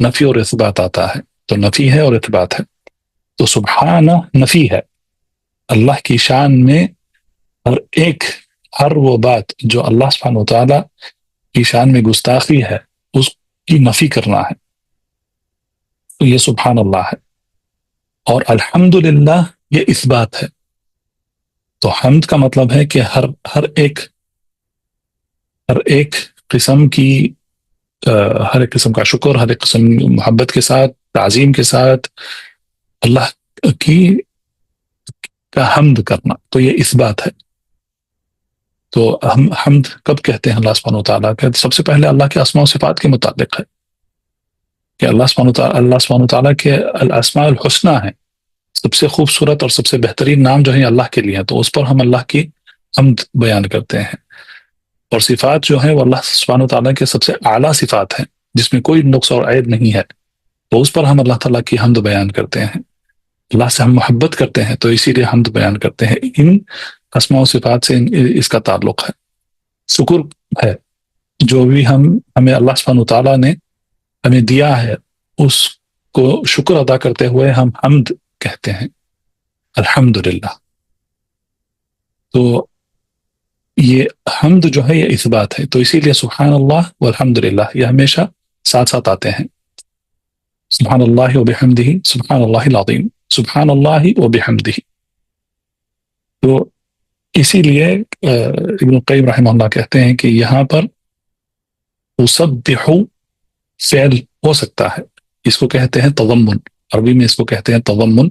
[SPEAKER 2] نفی اور اثبات آتا ہے. تو نفی ہے اور اثبات ہے. تو سبحانہ نفی ہے، اللہ کی شان میں ہر وہ بات جو اللہ سبحانہ وتعالیٰ کی شان میں گستاخی ہے اس کی نفی کرنا ہے. تو یہ سبحان اللہ ہے. اور الحمدللہ یہ اثبات ہے. تو حمد کا مطلب ہے کہ ہر ایک قسم کی ہر ایک قسم کا شکر، ہر ایک قسم محبت کے ساتھ، تعظیم کے ساتھ اللہ کا حمد کرنا. تو یہ اثبات ہے. تو ہم حمد کب کہتے ہیں اللہ سبحانہ وتعالیٰ کا؟ سب سے پہلے اللہ کے اسماء و صفات کے متعلق ہے کہ اللہ سبحانہ وتعالیٰ کے الاسماء الحسنی ہیں، سب سے خوبصورت اور سب سے بہترین نام جو ہیں اللہ کے لیے ہیں. تو اس پر ہم اللہ کی حمد بیان کرتے ہیں. اور صفات جو ہیں وہ اللہ سبحانہ وتعالیٰ کے سب سے اعلیٰ صفات ہیں جس میں کوئی نقص اور عیب نہیں ہے. تو اس پر ہم اللہ تعالیٰ کی حمد بیان کرتے ہیں. اللہ سے ہم محبت کرتے ہیں تو اسی لیے حمد بیان کرتے ہیں. ان اسماء و صفات سے اس کا تعلق ہے. شکر ہے، جو بھی ہمیں اللہ سبحانہ وتعالیٰ نے ہمیں دیا ہے اس کو شکر ادا کرتے ہوئے ہم حمد کہتے ہیں، الحمدللہ. تو یہ حمد جو ہے یہ اثبات ہے. تو اسی لیے سبحان اللہ والحمدللہ یہ ہمیشہ ساتھ ساتھ آتے ہیں. سبحان اللہ و بحمدہ سبحان اللہ العظیم، سبحان اللہ و بحمدہ. تو اسی لیے ابن القیم رحمہ اللہ کہتے ہیں کہ یہاں پر اسبح فعل ہو سکتا ہے، اس کو کہتے ہیں تضمن. عربی میں اس کو کہتے ہیں تضمن.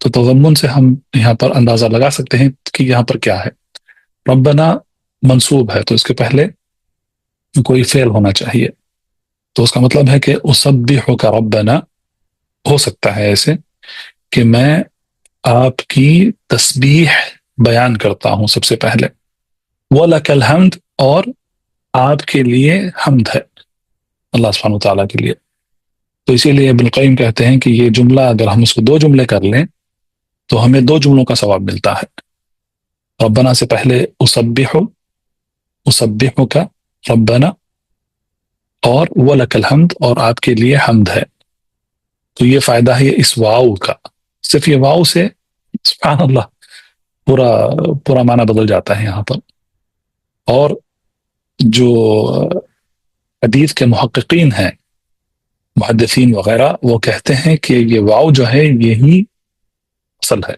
[SPEAKER 2] تو تضمن سے ہم یہاں پر اندازہ لگا سکتے ہیں کہ یہاں پر کیا ہے. ربنا منصوب ہے تو اس کے پہلے کوئی فعل ہونا چاہیے. تو اس کا مطلب ہے کہ اسبح کا ربنا ہو سکتا ہے ایسے کہ میں آپ کی تسبیح بیان کرتا ہوں سب سے پہلے. وَلَكَ الْحَمْدُ، اور آپ کے لیے حمد ہے اللہ سبحانہ وتعالیٰ کے لیے. تو اسی لیے ابن القیم کہتے ہیں کہ یہ جملہ اگر ہم اس کو دو جملے کر لیں تو ہمیں دو جملوں کا ثواب ملتا ہے. ربنا سے پہلے اسبح کا ربنا، اور وَلَكَ الْحَمْدُ، اور آپ کے لیے حمد ہے. تو یہ فائدہ ہے اس واو کا. صرف یہ واو سے سبحان اللہ پورا معنی بدل جاتا ہے یہاں پر. اور جو حدیث کے محققین ہیں، محدثین وغیرہ، وہ کہتے ہیں کہ یہ واو جو ہے یہی اصل ہے.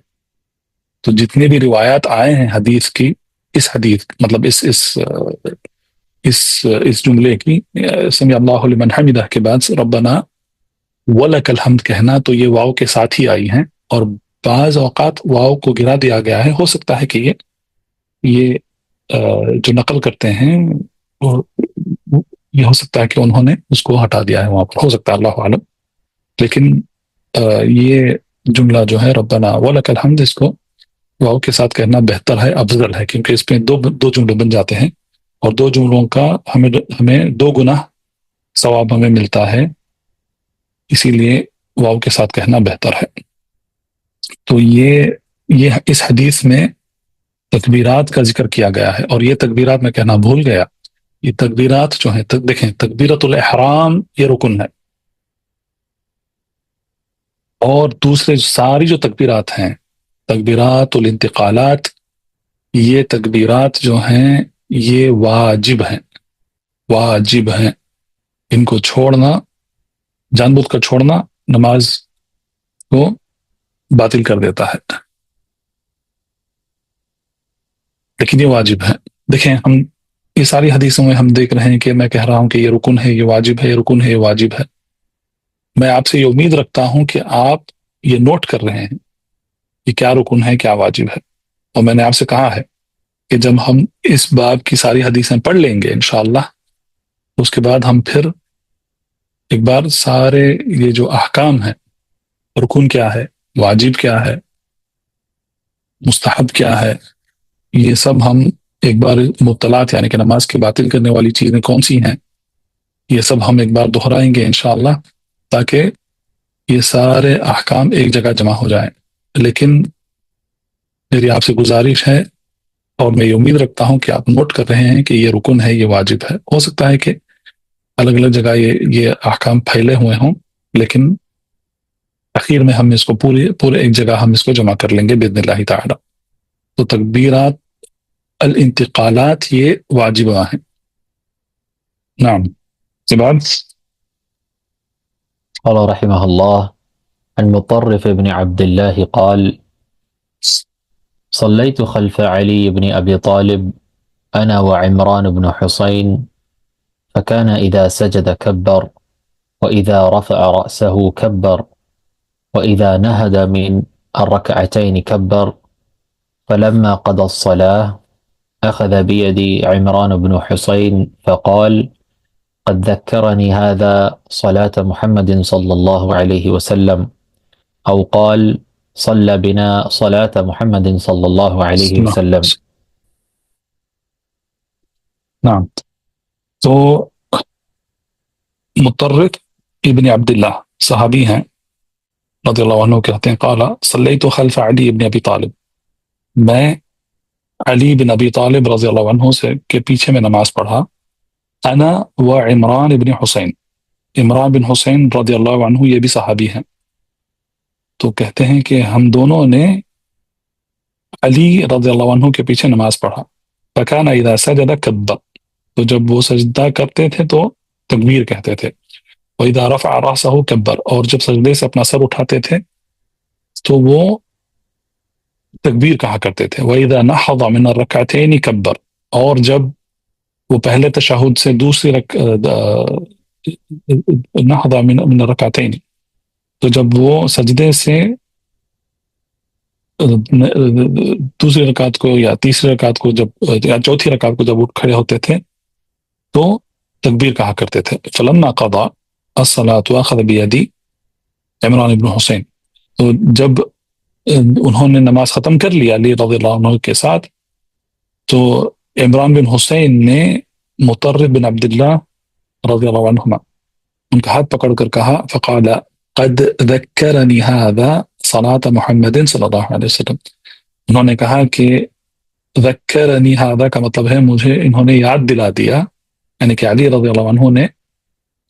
[SPEAKER 2] تو جتنے بھی روایات آئے ہیں حدیث کی، اس حدیث مطلب اس جملے کی سمع اللہ لمن حمدہ کے بعد ربنا ولک الحمد کہنا، تو یہ واو کے ساتھ ہی آئی ہیں. اور بعض اوقات واو کو گرا دیا گیا ہے. ہو سکتا ہے کہ یہ جو نقل کرتے ہیں یہ ہو سکتا ہے کہ انہوں نے اس کو ہٹا دیا ہے وہاں پر، ہو سکتا ہے، اللہ عالم. لیکن یہ جملہ جو ہے ربنا ولک الحمد، اس کو واو کے ساتھ کہنا بہتر ہے، افضل ہے، کیونکہ اس پہ دو جملے بن جاتے ہیں، اور دو جملوں کا ہمیں 2 گنا ثواب ہمیں ملتا ہے، اسی لیے واو کے ساتھ کہنا بہتر ہے. تو یہ اس حدیث میں تکبیرات کا ذکر کیا گیا ہے، اور یہ تکبیرات میں کہنا بھول گیا، یہ تکبیرات جو ہیں، دیکھیں تکبیرۃ الاحرام یہ رکن ہے، اور دوسرے ساری جو تکبیرات ہیں، تکبیرات الانتقالات، یہ تکبیرات جو ہیں یہ واجب ہیں، واجب ہیں. ان کو چھوڑنا، جان بوجھ کر چھوڑنا نماز کو باطل کر دیتا ہے، لیکن یہ واجب ہے. دیکھیں ہم یہ ساری حدیثوں میں ہم دیکھ رہے ہیں کہ میں کہہ رہا ہوں کہ یہ رکن ہے، یہ واجب ہے، یہ رکن ہے، یہ واجب ہے. میں آپ سے یہ امید رکھتا ہوں کہ آپ یہ نوٹ کر رہے ہیں کہ کیا رکن ہے، کیا واجب ہے. اور میں نے آپ سے کہا ہے کہ جب ہم اس باب کی ساری حدیثیں پڑھ لیں گے انشاءاللہ، اس کے بعد ہم پھر ایک بار سارے یہ جو احکام ہیں، رکن کیا ہے، واجب کیا ہے، مستحب کیا ہے، یہ سب ہم ایک بار مبطلات، یعنی کہ نماز کے باطل کرنے والی چیزیں کون سی ہیں، یہ سب ہم ایک بار دہرائیں گے انشاءاللہ، تاکہ یہ سارے احکام ایک جگہ جمع ہو جائیں. لیکن میری آپ سے گزارش ہے، اور میں یہ امید رکھتا ہوں کہ آپ نوٹ کر رہے ہیں کہ یہ رکن ہے، یہ واجب ہے. ہو سکتا ہے کہ الگ الگ جگہ یہ احکام پھیلے ہوئے ہوں، لیکن اخیر میں ہم اس کو پورے ایک جگہ ہم اس کو جمع کر لیں گے باذن اللہ تعالی. تو تکبیرات الانتقالات یہ واجبہ ہیں. نعم. بعد
[SPEAKER 3] قال رحمه الله عن مطرف بن عبد الله قال صليت خلف علي بن أبي طالب أنا وعمران بن حسين فكان إذا سجد كبر وإذا رفع رأسه كبر وإذا نهد من الركعتين كبر فلما قضى الصلاة أخذ بيدي عمران بن حسين فقال قد ذكرني هذا صلاة محمد صلى الله عليه وسلم أو قال صلى بنا صلاة محمد صلى الله عليه وسلم.
[SPEAKER 2] نعم. تو مطرف ابن عبداللہ صحابی ہیں رضی اللہ عنہ، کہتے ہیں قال صلیت خلف علی ابن ابی طالب، میں علی بن ابی طالب رضی اللہ عنہ سے کے پیچھے میں نماز پڑھا، انا و عمران ابن حسین، عمران بن حسین رضی اللہ عنہ یہ بھی صحابی ہیں. تو کہتے ہیں کہ ہم دونوں نے علی رضی اللہ عنہ کے پیچھے نماز پڑھا. فکان اذا سجد کبر، تو جب وہ سجدہ کرتے تھے تو تکبیر کہتے تھے. وَإِذَا رَفَعَ رَأْسَهُ كَبَّرَ، اور جب سجدے سے اپنا سر اٹھاتے تھے تو وہ تکبیر کہا کرتے تھے. وَإِذَا نَحَضَ مِنَ الرَّكْعَتَيْنِ كَبَّرَ، اور جب وہ پہلے تشہد سے دوسری نحض من الرکعتین، تو جب وہ سجدے سے دوسری رکعت کو یا تیسری رکعت کو یا چوتھی رکعت کو جب اٹھ کھڑے ہوتے تھے تو تکبیر کہا کرتے تھے. فلما قضى الصلاة واخذ بيدي عمران بن حسین، تو جب انہوں نے نماز ختم کر لیا علی رضی اللہ عنہ کے ساتھ، تو عمران بن حسین نے مطرف بن عبداللہ رضی اللہ عنہما ان کا ہاتھ پکڑ کر کہا، فقال قد ذکرنی هذا صلاة محمد صلی اللہ علیہ وسلم، انہوں نے کہا کہ ذکرنی هذا کا مطلب ہے مجھے انہوں نے یاد دلا دیا، یعنی کہ علی رضی اللہ عنہ نے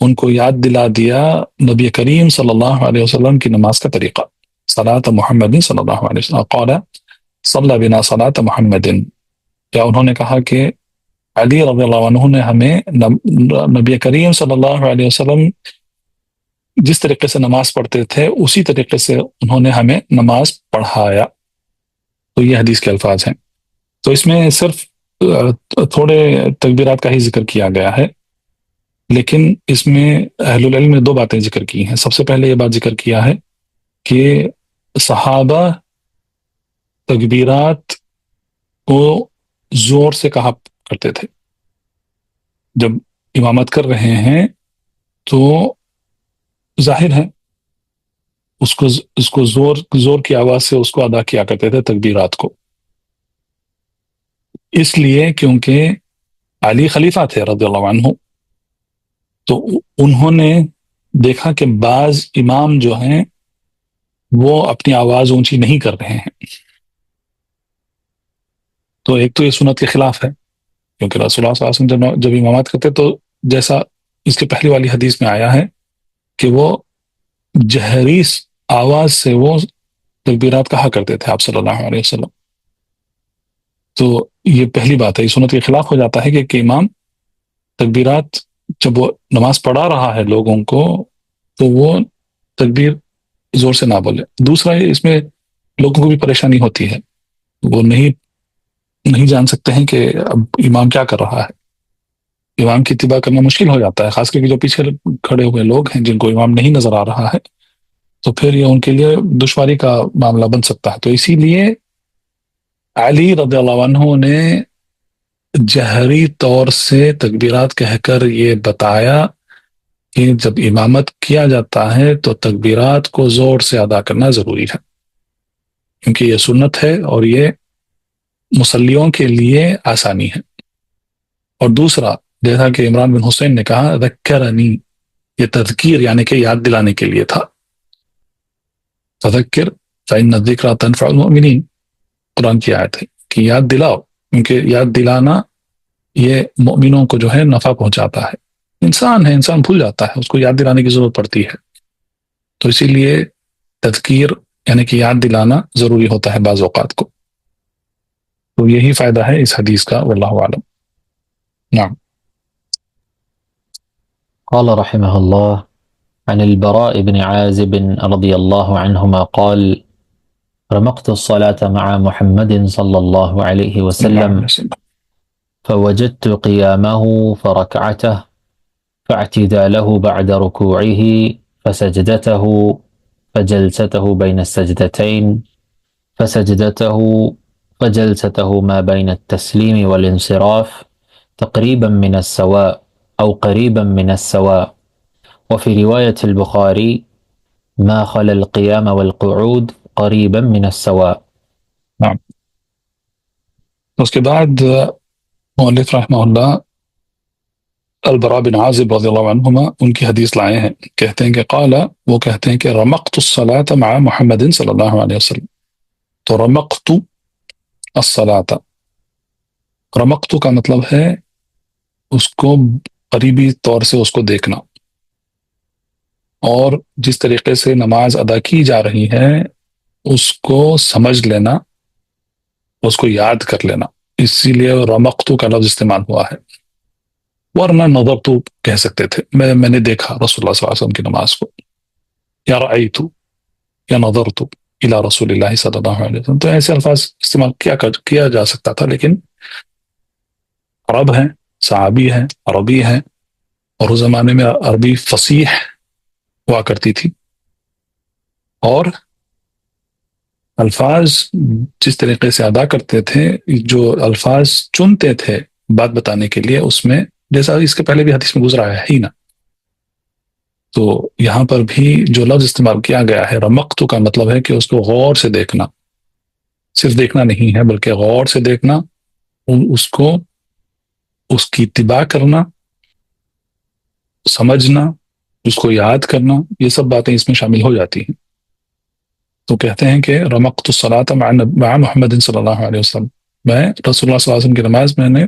[SPEAKER 2] ان کو یاد دلا دیا نبی کریم صلی اللہ علیہ وسلم کی نماز کا طریقہ، صلاة محمد صلی اللہ علیہ وسلم. قال صلی بنا صلاة محمد، یا انہوں نے کہا کہ علی رضی اللہ عنہ نے ہمیں نبی کریم صلی اللہ علیہ وسلم جس طریقے سے نماز پڑھتے تھے اسی طریقے سے انہوں نے ہمیں نماز پڑھایا. تو یہ حدیث کے الفاظ ہیں. تو اس میں صرف تھوڑے تکبیرات کا ہی ذکر کیا گیا ہے، لیکن اس میں اہل العلم نے 2 باتیں ذکر کی ہیں. سب سے پہلے یہ بات ذکر کیا ہے کہ صحابہ تکبیرات کو زور سے کہا کرتے تھے. جب امامت کر رہے ہیں تو ظاہر ہے اس کو زور کی آواز سے اس کو ادا کیا کرتے تھے تکبیرات کو، اس لیے کیونکہ علی خلیفہ تھے رضی اللہ عنہ، تو انہوں نے دیکھا کہ بعض امام جو ہیں وہ اپنی آواز اونچی نہیں کر رہے ہیں، تو ایک تو یہ سنت کے خلاف ہے، کیونکہ رسول اللہ صلی اللہ علیہ وسلم جب امامات کرتے تو جیسا اس کے پہلی والی حدیث میں آیا ہے کہ وہ جہری آواز سے وہ تکبیرات کہا کرتے تھے آپ صلی اللہ علیہ وسلم، تو یہ پہلی بات ہے، یہ سنت کے خلاف ہو جاتا ہے کہ امام تکبیرات جب وہ نماز پڑھا رہا ہے لوگوں کو تو وہ تکبیر زور سے نہ بولے۔ دوسرا اس میں لوگوں کو بھی پریشانی ہوتی ہے، وہ نہیں جان سکتے ہیں کہ اب امام کیا کر رہا ہے، امام کی اتباع کرنا مشکل ہو جاتا ہے، خاص کر کے جو پیچھے کھڑے ہوئے لوگ ہیں جن کو امام نہیں نظر آ رہا ہے، تو پھر یہ ان کے لیے دشواری کا معاملہ بن سکتا ہے۔ تو اسی لیے علی رضی اللہ عنہ نے جہری طور سے تکبیرات کہہ کر یہ بتایا کہ جب امامت کیا جاتا ہے تو تکبیرات کو زور سے ادا کرنا ضروری ہے، کیونکہ یہ سنت ہے اور یہ مصلیوں کے لیے آسانی ہے۔ اور دوسرا، جیسا کہ عمران بن حسین نے کہا ذکرنی، یہ تذکیر یعنی کہ یاد دلانے کے لیے تھا، فذکر فإن الذکرى تنفع المؤمنین، قرآن کی آیت ہے کہ یاد دلاؤ، کیونکہ یاد دلانا یہ مؤمنوں کو جو ہے نفع پہنچاتا ہے۔ انسان ہے، انسان بھول جاتا ہے، اس کو یاد دلانے کی ضرورت پڑتی ہے، تو اسی لیے تذکیر یعنی کہ یاد دلانا ضروری ہوتا ہے بعض اوقات کو، تو یہی فائدہ ہے اس حدیث کا، واللہ اعلم۔ نعم۔
[SPEAKER 3] قال رحمه الله عن البراء بن عازب رضي الله عنهما قال رمقت الصلاة مع محمد صلى الله عليه وسلم فوجدت قيامه فركعته فاعتداله بعد ركوعه فسجدته فجلسته بين السجدتين فسجدته فجلسته ما بين التسليم والانصراف تقريبا من السواء أو قريبا من السواء، وفي رواية البخاري ما خلا القيام والقعود قريبا من السواء۔
[SPEAKER 2] نعم۔ اس کے بعد مؤلف رحمہ اللہ البراء بن عازب رضی اللہ عنہما ان کی حدیث لائے ہیں، کہتے ہیں کہ قال، وہ کہتے ہیں کہ رمقت الصلاة مع محمد صلی اللہ علیہ وسلم، تو رمقت الصلاة، رمقت کا مطلب ہے اس کو قریبی طور سے اس کو دیکھنا، اور جس طریقے سے نماز ادا کی جا رہی ہے اس کو سمجھ لینا، اس کو یاد کر لینا، اسی لیے رمقت کا لفظ استعمال ہوا ہے، ورنہ نظرت کہہ سکتے تھے، میں نے دیکھا رسول اللہ صلی اللہ علیہ وسلم کی نماز کو، یا رأیت یا نظرت الی رسول اللہ صلی اللہ علیہ وسلم، تو ایسے الفاظ استعمال کیا جا سکتا تھا، لیکن عرب ہیں، صحابی ہیں، عربی ہیں، اور اس زمانے میں عربی فصیح ہوا کرتی تھی، اور الفاظ جس طریقے سے ادا کرتے تھے، جو الفاظ چنتے تھے بات بتانے کے لیے، اس میں جیسا اس کے پہلے بھی حدیث میں گزرا ہے ہی نا، تو یہاں پر بھی جو لفظ استعمال کیا گیا ہے رمقت کا مطلب ہے کہ اس کو غور سے دیکھنا، صرف دیکھنا نہیں ہے بلکہ غور سے دیکھنا، اس کو اس کی اتباع کرنا، سمجھنا، اس کو یاد کرنا، یہ سب باتیں اس میں شامل ہو جاتی ہیں۔ تو کہتے ہیں کہ رمقت الصلاة مع محمد صلی اللہ علیہ وسلم، میں رسول اللہ صلی اللہ علیہ وسلم کی نماز میں نے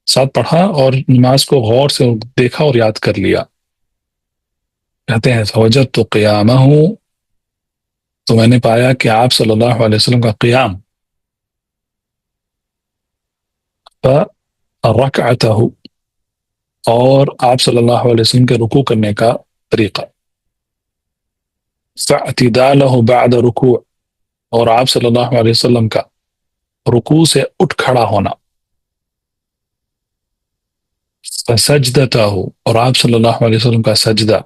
[SPEAKER 2] ساتھ پڑھا اور نماز کو غور سے دیکھا اور یاد کر لیا۔ کہتے ہیں فوجدت قیامہ، تو میں نے پایا کہ آپ صلی اللہ علیہ وسلم کا قیام، فرکعتہ، اور آپ صلی اللہ علیہ وسلم کے رکوع کرنے کا طریقہ، فاعتدالہ بعد رکوع، اور آپ صلی اللہ علیہ وسلم کا رکوع سے اٹھ کھڑا ہونا، فسجدتہ، اور آپ صلی اللہ علیہ وسلم کا سجدہ،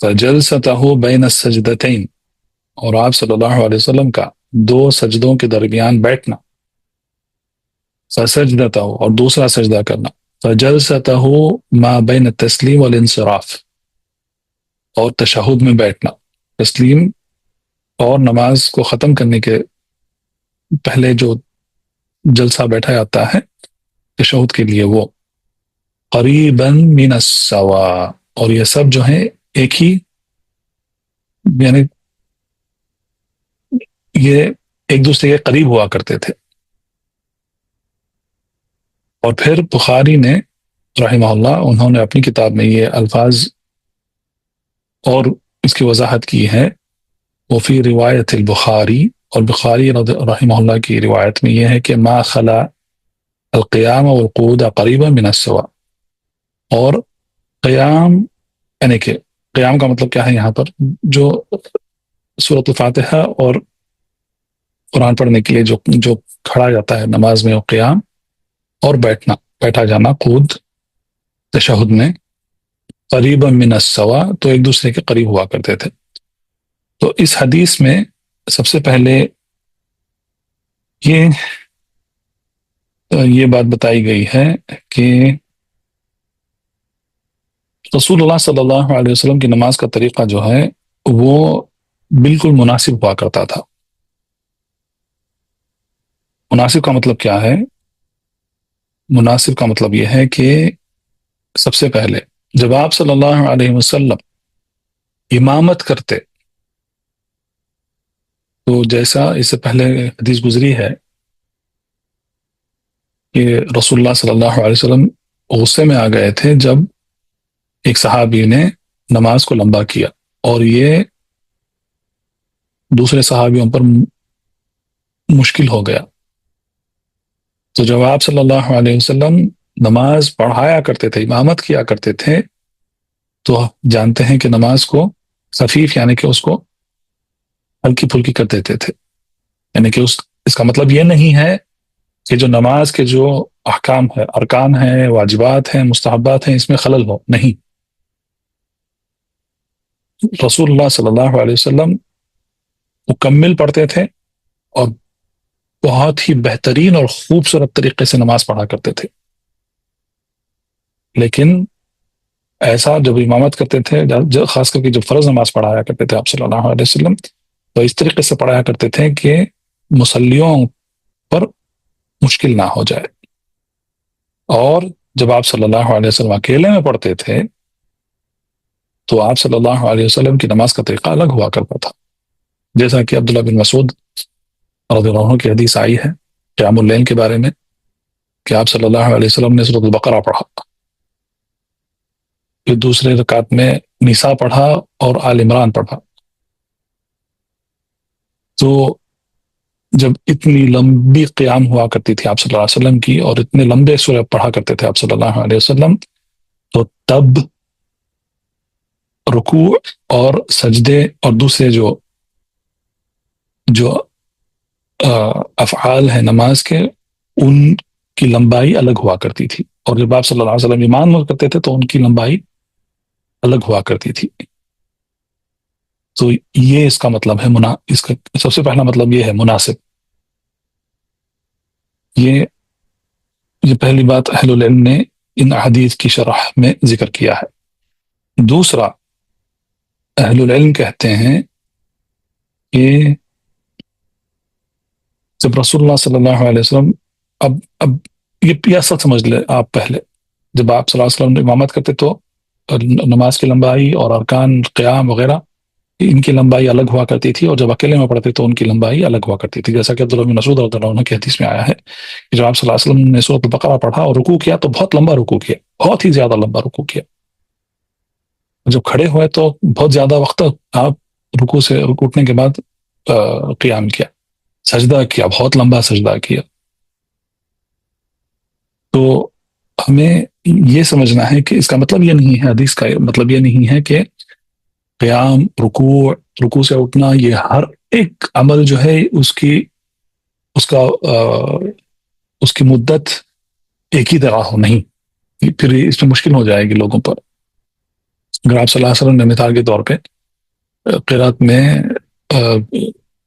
[SPEAKER 2] فجلستہ بین السجدتین، اور آپ صلی اللہ علیہ وسلم کا دو سجدوں کے درمیان بیٹھنا، فسجدتہ، اور دوسرا سجدہ کرنا، فجلسته ما بین التسلیم والانصراف، اور تشہد میں بیٹھنا، تسلیم اور نماز کو ختم کرنے کے پہلے جو جلسہ بیٹھا جاتا ہے تشہد کے لیے، وہ قریبا من السوا، اور یہ سب جو ہیں ایک ہی، یعنی یہ ایک دوسرے کے قریب ہوا کرتے تھے۔ اور پھر بخاری نے رحمہ اللہ، انہوں نے اپنی کتاب میں یہ الفاظ اور اس کی وضاحت کی ہے، وفی روایت البخاری، اور بخاری رحمہ اللہ کی روایت میں یہ ہے کہ ما خلا القیام والقعود قریبا من السوا، اور قیام، یعنی کہ قیام کا مطلب کیا ہے یہاں پر، جو سورۃ الفاتحہ اور قرآن پڑھنے کے لیے جو کھڑا جاتا ہے نماز میں، وہ قیام، اور بیٹھا جانا قعود تشہد میں، قریبا من السوا، تو ایک دوسرے کے قریب ہوا کرتے تھے۔ تو اس حدیث میں سب سے پہلے یہ بات بتائی گئی ہے کہ رسول اللہ صلی اللہ علیہ وسلم کی نماز کا طریقہ جو ہے وہ بالکل مناسب ہوا کرتا تھا۔ مناسب کا مطلب کیا ہے؟ مناسب کا مطلب یہ ہے کہ سب سے پہلے جب آپ صلی اللہ علیہ وسلم امامت کرتے، تو جیسا اس سے پہلے حدیث گزری ہے کہ رسول اللہ صلی اللہ علیہ وسلم غصے میں آ گئے تھے جب ایک صحابی نے نماز کو لمبا کیا، اور یہ دوسرے صحابیوں پر مشکل ہو گیا۔ تو جب آپ صلی اللہ علیہ وسلم نماز پڑھایا کرتے تھے، امامت کیا کرتے تھے، تو جانتے ہیں کہ نماز کو خفیف، یعنی کہ اس کو ہلکی پھلکی کر دیتے تھے، یعنی کہ اس کا مطلب یہ نہیں ہے کہ جو نماز کے جو احکام ہے، ارکان ہیں، واجبات ہیں، مستحبات ہیں، اس میں خلل ہو، نہیں۔ رسول اللہ صلی اللہ علیہ وسلم مکمل پڑھتے تھے اور بہت ہی بہترین اور خوبصورت طریقے سے نماز پڑھا کرتے تھے، لیکن ایسا جب امامت کرتے تھے، خاص کر کے جب فرض نماز پڑھایا کرتے تھے آپ صلی اللہ علیہ وسلم، تو اس طریقے سے پڑھایا کرتے تھے کہ مصلیوں پر مشکل نہ ہو جائے۔ اور جب آپ صلی اللہ علیہ وسلم اکیلے میں پڑھتے تھے تو آپ صلی اللہ علیہ وسلم کی نماز کا طریقہ الگ ہوا کرتا تھا، جیسا کہ عبداللہ بن مسعود رضی اللہ عنہ کی حدیث آئی ہے قیام اللیل کے بارے میں، کہ آپ صلی اللہ علیہ وسلم نے سورۃ البقرہ پڑھا، پھر دوسرے رکعت میں نساء پڑھا اور آل عمران پڑھا۔ تو جب اتنی لمبی قیام ہوا کرتی تھی آپ صلی اللہ علیہ وسلم کی، اور اتنے لمبے سورہ پڑھا کرتے تھے آپ صلی اللہ علیہ وسلم، تو تب رکوع اور سجدے اور دوسرے جو افعال ہیں نماز کے، ان کی لمبائی الگ ہوا کرتی تھی، اور جب آپ صلی اللہ علیہ وسلم امام کرتے تھے تو ان کی لمبائی الگ ہوا کرتی تھی۔ تو یہ اس کا مطلب ہے، اس کا سب سے پہلا مطلب یہ ہے مناسب۔ یہ پہلی بات اہل العلم نے ان احادیث کی شرح میں ذکر کیا ہے۔ دوسرا، اہل العلم کہتے ہیں کہ جب رسول اللہ صلی اللہ علیہ وسلم، اب یہ پیاسا سمجھ لے آپ، پہلے جب آپ صلی اللہ علیہ وسلم امامت کرتے تو نماز کی لمبائی اور ارکان قیام وغیرہ ان کی لمبائی الگ ہوا کرتی تھی، اور جب اکیلے میں پڑھتے تو ان کی لمبائی الگ ہوا کرتی تھی، جیسا کہ عبداللہ بن مسعود رضی اللہ عنہ کی حدیث میں آیا ہے کہ جب آپ صلی اللہ علیہ وسلم نے سورۃ البقرہ پڑھا اور رکوع کیا تو بہت لمبا رکوع کیا، بہت ہی زیادہ لمبا رکوع کیا۔ جب کھڑے ہوئے تو بہت زیادہ وقت آپ رکوع سے اٹھنے کے بعد قیام کیا، سجدہ کیا، بہت لمبا سجدہ کیا۔ تو ہمیں یہ سمجھنا ہے کہ اس کا مطلب یہ نہیں ہے، حدیث کا مطلب یہ نہیں ہے کہ قیام، رکوع سے اٹھنا، یہ ہر ایک عمل جو ہے اس کی مدت ایک ہی طرح ہو، نہیں، پھر اس میں مشکل ہو جائے گی لوگوں پر۔ اگر آپ صلی اللہ علیہ وسلم نے مثال کے طور پہ قرات میں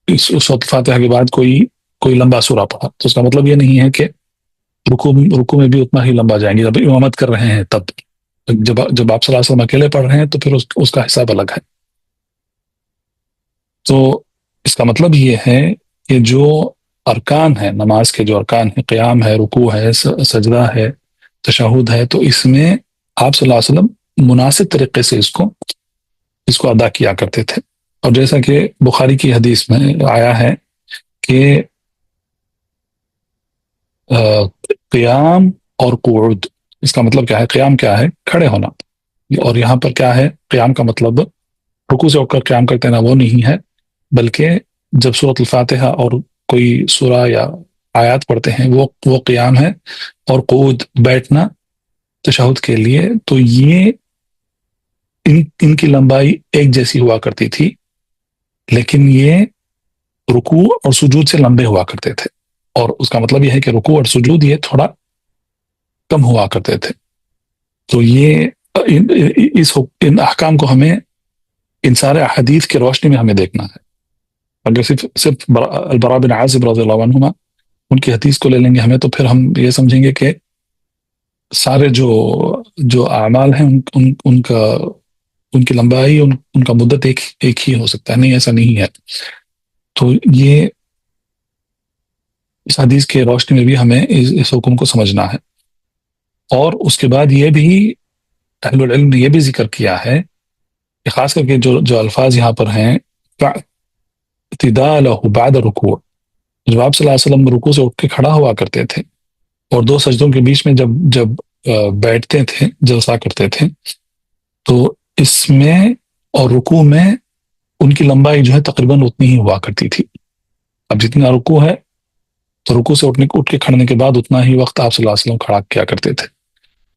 [SPEAKER 2] اس سورۃ فاتحہ کے بعد کوئی لمبا سورہ پڑھا، تو اس کا مطلب یہ نہیں ہے کہ رکوع میں بھی اتنا ہی لمبا جائیں گے جب امامت کر رہے ہیں تب. جب آپ صلی اللہ علیہ وسلم اکیلے پڑھ رہے ہیں تو پھر اس کا حساب الگ ہے. تو اس کا مطلب یہ ہے کہ جو ارکان ہیں نماز کے، جو ارکان ہیں، قیام ہے، رکوع ہے، سجدہ ہے، تشہد ہے، تو اس میں آپ صلی اللہ علیہ وسلم مناسب طریقے سے اس کو ادا کیا کرتے تھے. اور جیسا کہ بخاری کی حدیث میں آیا ہے کہ قیام اور قعود، اس کا مطلب کیا ہے؟ قیام کیا ہے؟ کھڑے ہونا. اور یہاں پر کیا ہے؟ قیام کا مطلب رکوع سے اٹھ کر قیام کرتے نا، وہ نہیں ہے، بلکہ جب سورۃ الفاتحہ اور کوئی سورہ یا آیات پڑھتے ہیں وہ قیام ہے. اور قعود بیٹھنا تشہد کے لیے، تو یہ ان کی لمبائی ایک جیسی ہوا کرتی تھی، لیکن یہ رکوع اور سجود سے لمبے ہوا کرتے تھے. اور اس کا مطلب یہ ہے کہ رکوع اور سجود یہ تھوڑا کم ہوا کرتے تھے. تو یہ ان احکام کو ہمیں ان سارے احادیث کی روشنی میں ہمیں دیکھنا ہے. اگر صرف البراء بن عازب رضی اللہ عنہما ان کی حدیث کو لے لیں گے ہمیں، تو پھر ہم یہ سمجھیں گے کہ سارے جو اعمال ہیں ان کی لمبائی، ان کا مدت ایک ہی ہو سکتا ہے. نہیں، ایسا نہیں ہے. تو یہ اس حدیث کے روشنی میں بھی ہمیں اس حکم کو سمجھنا ہے. اور اس کے بعد یہ بھی اہل العلم نے یہ بھی ذکر کیا ہے کہ خاص کر کے جو الفاظ یہاں پر ہیں، اعتدالہ بعد رکوع، جب آپ صلی اللہ علیہ وسلم رکوع سے اٹھ کے کھڑا ہوا کرتے تھے اور دو سجدوں کے بیچ میں جب بیٹھتے تھے، جلسہ کرتے تھے، تو اس میں اور رکوع میں ان کی لمبائی جو ہے تقریباً اتنی ہی ہوا کرتی تھی. اب جتنا رکوع ہے تو رکوع سے اٹھ کے کھڑنے کے بعد اتنا ہی وقت آپ صلی اللہ علیہ وسلم کھڑا کیا کرتے تھے،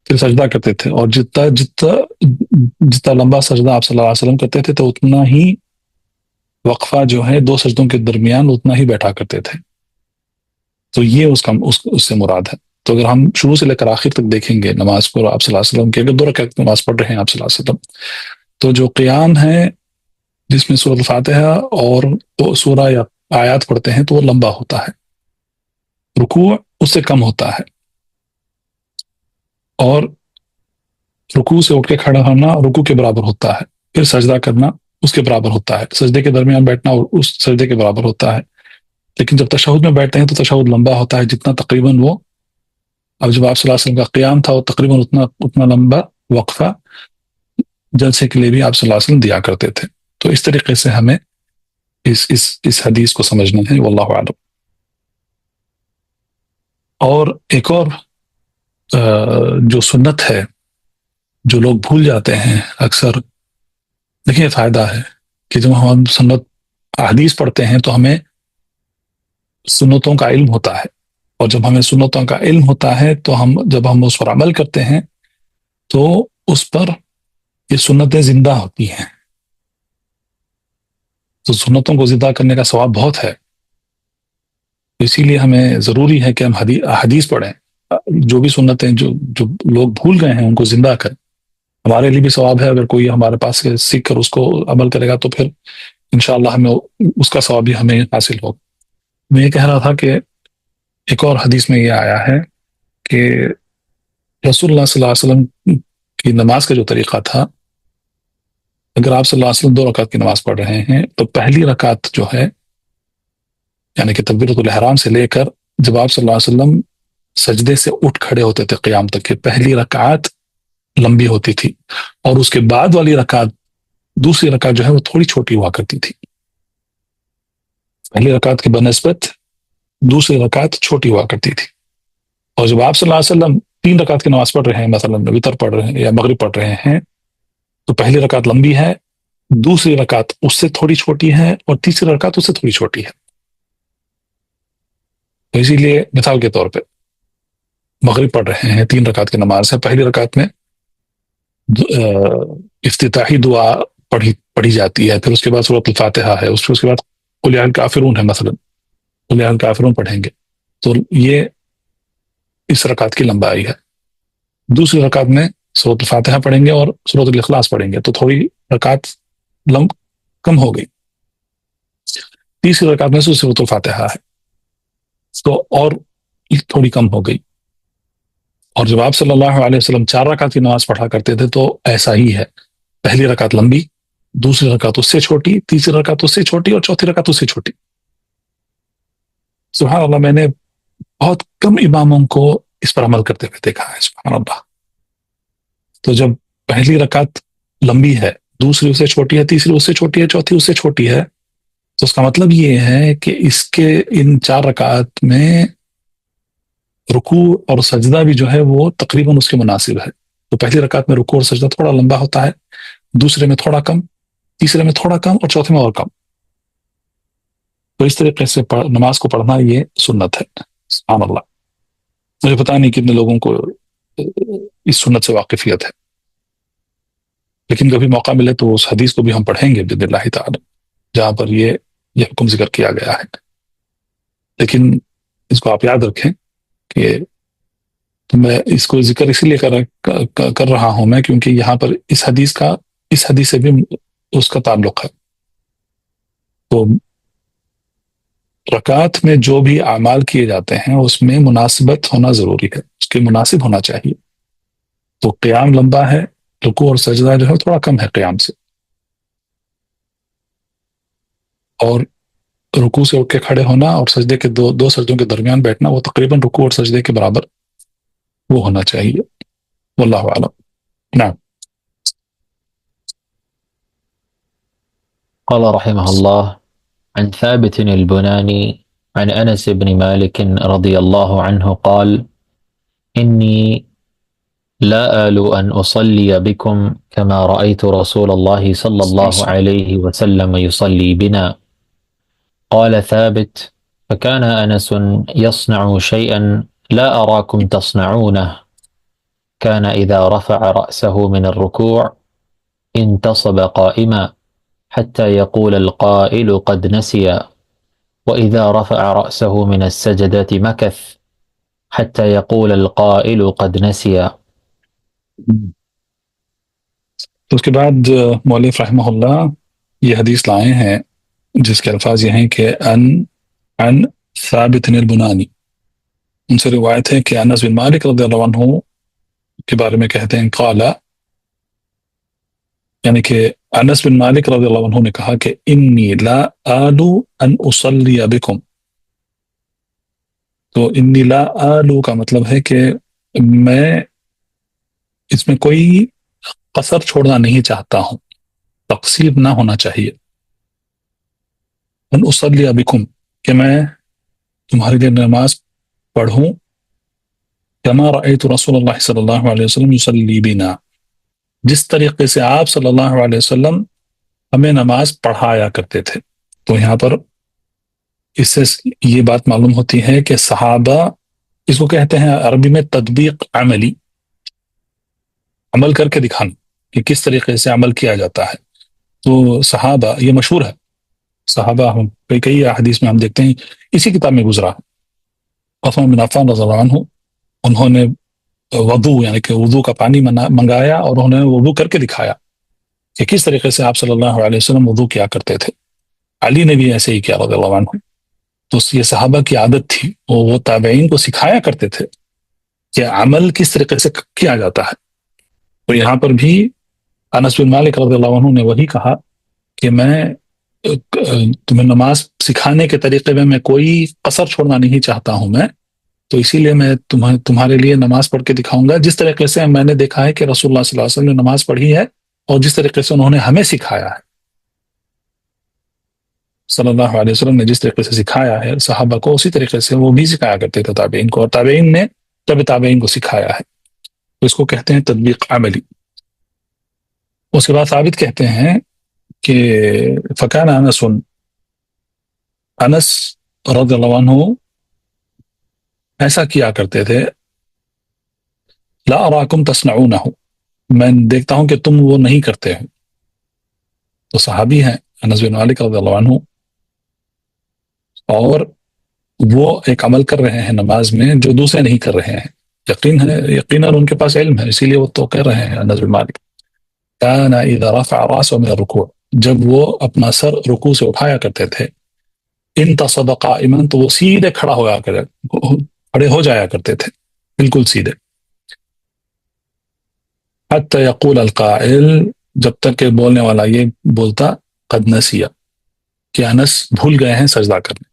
[SPEAKER 2] پھر سجدہ کرتے تھے. اور جتنا لمبا سجدہ آپ صلی اللہ علیہ وسلم کرتے تھے تو اتنا ہی وقفہ جو ہے دو سجدوں کے درمیان اتنا ہی بیٹھا کرتے تھے. تو یہ اس سے مراد ہے. تو اگر ہم شروع سے لے کر آخر تک دیکھیں گے نماز کو، آپ صلی اللہ علیہ وسلم کی اگر 2 رکعت نماز پڑھ رہے ہیں آپ صلی اللہ علیہ وسلم، تو جو قیام ہے جس میں سورۃ الفاتحہ اور سورہ یا آیات پڑھتے ہیں تو وہ لمبا ہوتا ہے، رکوع اس سے کم ہوتا ہے. اور رکوع سے اٹھ کے کھڑا ہونا رکوع کے برابر ہوتا ہے، پھر سجدہ کرنا اس کے برابر ہوتا ہے، سجدے کے درمیان بیٹھنا اس سجدے کے برابر ہوتا ہے. لیکن جب تشہد میں بیٹھتے ہیں تو تشہد لمبا ہوتا ہے جتنا تقریباً وہ، اب جب آپ صلی اللہ علیہ وسلم کا قیام تھا وہ تقریباً اتنا لمبا وقفہ جلسے کے لیے بھی آپ صلی اللہ علیہ وسلم دیا کرتے تھے. تو اس طریقے سے ہمیں اس حدیث کو سمجھنا ہے، واللہ اعلم. اور ایک اور جو سنت ہے جو لوگ بھول جاتے ہیں اکثر، دیکھیے فائدہ ہے کہ جب ہم سنت حدیث پڑھتے ہیں تو ہمیں سنتوں کا علم ہوتا ہے، اور جب ہمیں سنتوں کا علم ہوتا ہے تو جب ہم اس پر عمل کرتے ہیں تو اس پر یہ سنتیں زندہ ہوتی ہیں. تو سنتوں کو زندہ کرنے کا ثواب بہت ہے. اسی لیے ہمیں ضروری ہے کہ ہم حدیث پڑھیں، جو بھی سنتیں جو لوگ بھول گئے ہیں ان کو زندہ کریں. ہمارے لیے بھی ثواب ہے، اگر کوئی ہمارے پاس سے سیکھ کر اس کو عمل کرے گا تو پھر انشاءاللہ ہمیں اس کا ثواب بھی ہمیں حاصل ہوگا. میں یہ کہہ رہا تھا کہ ایک اور حدیث میں یہ آیا ہے کہ رسول اللہ صلی اللہ علیہ وسلم کی نماز کا جو طریقہ تھا، اگر آپ صلی اللہ علیہ وسلم 2 رکعت کی نماز پڑھ رہے ہیں تو پہلی رکعت جو ہے یعنی کہ تکبیرۃ الاحرام سے لے کر جب آپ صلی اللہ علیہ وسلم سجدے سے اٹھ کھڑے ہوتے تھے قیام تک کی پہلی رکعت لمبی ہوتی تھی، اور اس کے بعد والی رکعت دوسری رکعت جو ہے وہ تھوڑی چھوٹی ہوا کرتی تھی. پہلی رکعت کے بنسبت دوسری رکعت چھوٹی ہوا کرتی تھی. اور جب آپ صلی اللہ علیہ وسلم 3 رکعت کی نماز پڑھ رہے ہیں، مثلا وتر پڑھ رہے ہیں یا مغرب پڑھ رہے ہیں، تو پہلی رکعت لمبی ہے، دوسری رکعت اس سے تھوڑی چھوٹی ہے، اور تیسری رکعت اس سے تھوڑی چھوٹی ہے. تو اسی لیے مثال کے طور پہ مغرب پڑھ رہے ہیں، 3 رکعت کی نماز ہے، پہلی رکعت میں افتتاحی دعا پڑھی جاتی ہے، پھر اس کے بعد سورۃ الفاتحہ ہے، اس کے بعد قل یا الکافرون ہے، مثلا قل یا الکافرون پڑھیں گے. تو یہ اس رکعت کی لمبائی ہے. دوسری رکعت میں سورۃ الفاتحہ پڑھیں گے اور سورۃ الاخلاص پڑھیں گے، تو تھوڑی رکعت کم ہو گئی. تیسری رکعت میں سورۃ الفاتحہ ہے تو اور تھوڑی کم ہو گئی. اور جب آپ صلی اللہ علیہ وسلم 4 رکعت کی نماز پڑھا کرتے تھے تو ایسا ہی ہے، پہلی رکعت لمبی، دوسری رکعت اس سے چھوٹی، تیسری رکعت اس سے چھوٹی، اور چوتھی رکعت اس سے چھوٹی۔ سبحان اللہ، میں نے بہت کم اماموں کو اس پر عمل کرتے ہوئے دیکھا ہے، سبحان اللہ۔ تو جب پہلی رکعت لمبی ہے، دوسری اس سے چھوٹی ہے، تیسری اس سے چھوٹی ہے، چوتھی اس سے چھوٹی ہے، تو اس کا مطلب یہ ہے کہ اس کے ان 4 رکعت میں رکوع اور سجدہ بھی جو ہے وہ تقریباً اس کے مناسب ہے۔ تو پہلی رکعت میں رکوع اور سجدہ تھوڑا لمبا ہوتا ہے، دوسرے میں تھوڑا کم، تیسرے میں تھوڑا کم، اور چوتھے میں اور کم۔ تو اس طریقے سے نماز کو پڑھنا یہ سنت ہے، سبحان اللہ۔ مجھے پتا نہیں کتنے لوگوں کو اس سنت سے واقفیت ہے، لیکن کبھی موقع ملے تو اس حدیث کو بھی ہم پڑھیں گے باذن اللہ تعالی، جہاں پر یہ حکم ذکر کیا گیا ہے۔ لیکن اس کو آپ یاد رکھیں کہ میں اس کو ذکر اسی لیے کر رہا ہوں میں، کیونکہ یہاں پر اس حدیث سے بھی اس کا تعلق ہے۔ تو رکعت میں جو بھی اعمال کیے جاتے ہیں اس میں مناسبت ہونا ضروری ہے، اس کے مناسب ہونا چاہیے۔ تو قیام لمبا ہے، رکوع اور سجدہ جو ہے تھوڑا کم ہے قیام سے، اور رکوع سے اٹھ کے کھڑے ہونا اور سجدے کے دو سجدوں کے درمیان بیٹھنا وہ تقریباً رکوع اور سجدے کے برابر وہ ہونا چاہیے، واللہ اعلم۔ نعم۔
[SPEAKER 3] قال رحمه الله عن ثابت البناني عن أنس بن مالك رضي الله عنه قال إني لا آل أن أصلي بكم كما رأيت رسول الله صلى الله عليه وسلم يصلي بنا. قال ثابت فكان أنس يصنع شيئا لا أراكم تصنعونه، كان إذا رفع رأسه من الركوع انتصب قائما حتى يقول القائل قد نسي، وإذا رفع رأسه من السجدة مكث حتى يقول القائل قد نسي.
[SPEAKER 2] تو اس کے بعد مؤلف رحمہ اللہ یہ حدیث لائے ہیں جس کے الفاظ یہ ہیں کہ عن ثابت البنانی، ان سے روایت ہے کہ انس بن مالک رضی اللہ عنہ کے بارے میں کہتے ہیں قال، یعنی کہ انس بن مالک رضی اللہ عنہ نے کہا کہ انی لا آلو ان اصلی بکم۔ تو انی لا آلو کا مطلب ہے کہ میں اس میں کوئی قصر چھوڑنا نہیں چاہتا ہوں، تقصیر نہ ہونا چاہیے۔ ان اصلی بکم، کہ میں تمہارے لیے نماز پڑھوں، کما رأیت رسول اللہ صلی اللہ علیہ وسلم یصلی بنا، جس طریقے سے آپ صلی اللہ علیہ وسلم ہمیں نماز پڑھایا کرتے تھے۔ تو یہاں پر اس سے یہ بات معلوم ہوتی ہے کہ صحابہ، اس کو کہتے ہیں عربی میں تطبیق عملی، عمل کر کے دکھانا کہ کس طریقے سے عمل کیا جاتا ہے۔ تو صحابہ، یہ مشہور ہے، صحابہ ہم کئی احادیث میں ہم دیکھتے ہیں، اسی کتاب میں گزرا عثمان بن عفان رضی اللہ عنہ، انہوں نے وضو یعنی کہ وضو کا پانی منگایا اور انہوں نے وضو کر کے دکھایا کہ کس طریقے سے آپ صلی اللہ علیہ وسلم وضو کیا کرتے تھے۔ علی نے بھی ایسے ہی کیا رضی اللہ عنہ۔ تو یہ صحابہ کی عادت تھی، وہ تابعین کو سکھایا کرتے تھے کہ عمل کس طریقے سے کیا جاتا ہے۔ تو یہاں پر بھی انس بن مالک رضی اللہ عنہ نے وہی کہا کہ میں تمہیں نماز سکھانے کے طریقے میں کوئی قصر چھوڑنا نہیں چاہتا ہوں میں، تو اسی لیے میں تمہارے لیے نماز پڑھ کے دکھاؤں گا جس طریقے سے میں نے دیکھا ہے کہ رسول اللہ صلی اللہ علیہ وسلم نے نماز پڑھی ہے، اور جس طریقے سے انہوں نے ہمیں سکھایا ہے۔ صلی اللہ علیہ وسلم نے جس طریقے سے سکھایا ہے صحابہ کو، اسی طریقے سے وہ بھی سکھایا کرتے تھے تابعین کو، اور تابعین نے تابعین کو سکھایا ہے۔ تو اس کو کہتے ہیں تطبیق عملی۔ اس کے بعد ثابت کہتے ہیں کہ فکان انس رضی اللہ عنہ ایسا کیا کرتے تھے، لا اراکم تصنعونہ، میں دیکھتا ہوں کہ تم وہ نہیں کرتے ہو۔ تو صحابی ہیں انس بن مالک رضی اللہ عنہ، اور وہ ایک عمل کر رہے ہیں نماز میں جو دوسرے نہیں کر رہے ہیں، یقیناً ان کے پاس علم ہے، اسی لیے وہ تو کہہ رہے ہیں انس بن مالک کان اذا رفع راسه من الرکوع، جب وہ اپنا سر رکوع سے اٹھایا کرتے تھے، انتصب قائما، تو وہ سیدھے کھڑے ہو جایا کرتے تھے، بالکل سیدھے۔ حتی یقول القائل، جب تک کہ بولنے والا یہ بولتا قد نسیا، کہ انس بھول گئے ہیں سجدہ کرنے.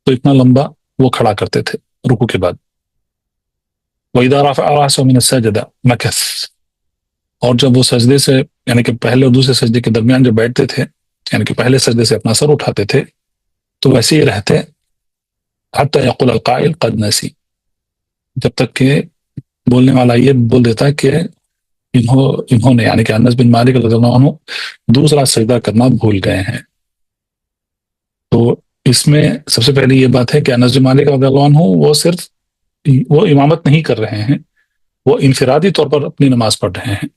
[SPEAKER 2] تو اتنا لمبا وہ کھڑا کرتے تھے رکوع کے بعد. وَإِذَا رَفَعَ رَأْسَهُ مِنَ السَّجْدَةِ مَكَثَ، اور جب وہ سجدے سے یعنی کہ پہلے اور دوسرے سجدے کے درمیان جب بیٹھتے تھے، یعنی کہ پہلے سجدے سے اپنا سر اٹھاتے تھے تو ویسے ہی رہتے حتی یقول القائل قد نسی، جب تک کہ بولنے والا یہ بول دیتا کہ انہوں نے یعنی کہ انس بن مالک رضی اللہ عنہ دوسرا سجدہ کرنا بھول گئے ہیں. تو اس میں سب سے پہلی یہ بات ہے کہ انس بن مالک رضی اللہ عنہ وہ صرف وہ امامت نہیں کر رہے ہیں، وہ انفرادی طور پر اپنی نماز پڑھ رہے ہیں.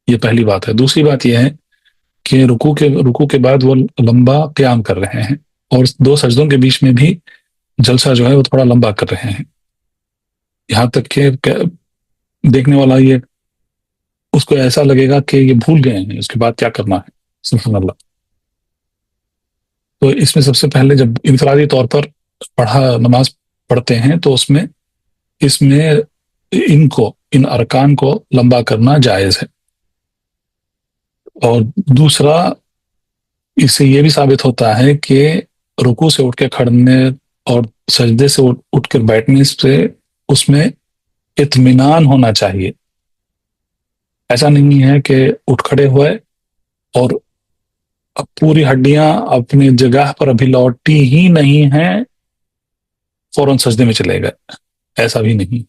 [SPEAKER 2] یہ پہلی بات ہے. دوسری بات یہ ہے کہ رکوع کے بعد وہ لمبا قیام کر رہے ہیں، اور دو سجدوں کے بیچ میں بھی جلسہ جو ہے وہ تھوڑا لمبا کر رہے ہیں، یہاں تک کہ دیکھنے والا یہ اس کو ایسا لگے گا کہ یہ بھول گئے ہیں اس کے بعد کیا کرنا ہے. سبحان اللہ. تو اس میں سب سے پہلے جب انفرادی طور پر نماز پڑھتے ہیں تو اس میں ان ارکان کو لمبا کرنا جائز ہے. اور دوسرا اس سے یہ بھی ثابت ہوتا ہے کہ رکوع سے اٹھ کے کھڑنے اور سجدے سے اٹھ کر بیٹھنے سے اس میں اطمینان ہونا چاہیے. ایسا نہیں ہے کہ اٹھ کھڑے ہوئے اور اب پوری ہڈیاں اپنی جگہ پر ابھی لوٹی ہی نہیں ہیں، فوراً سجدے میں چلے گئے، ایسا بھی نہیں.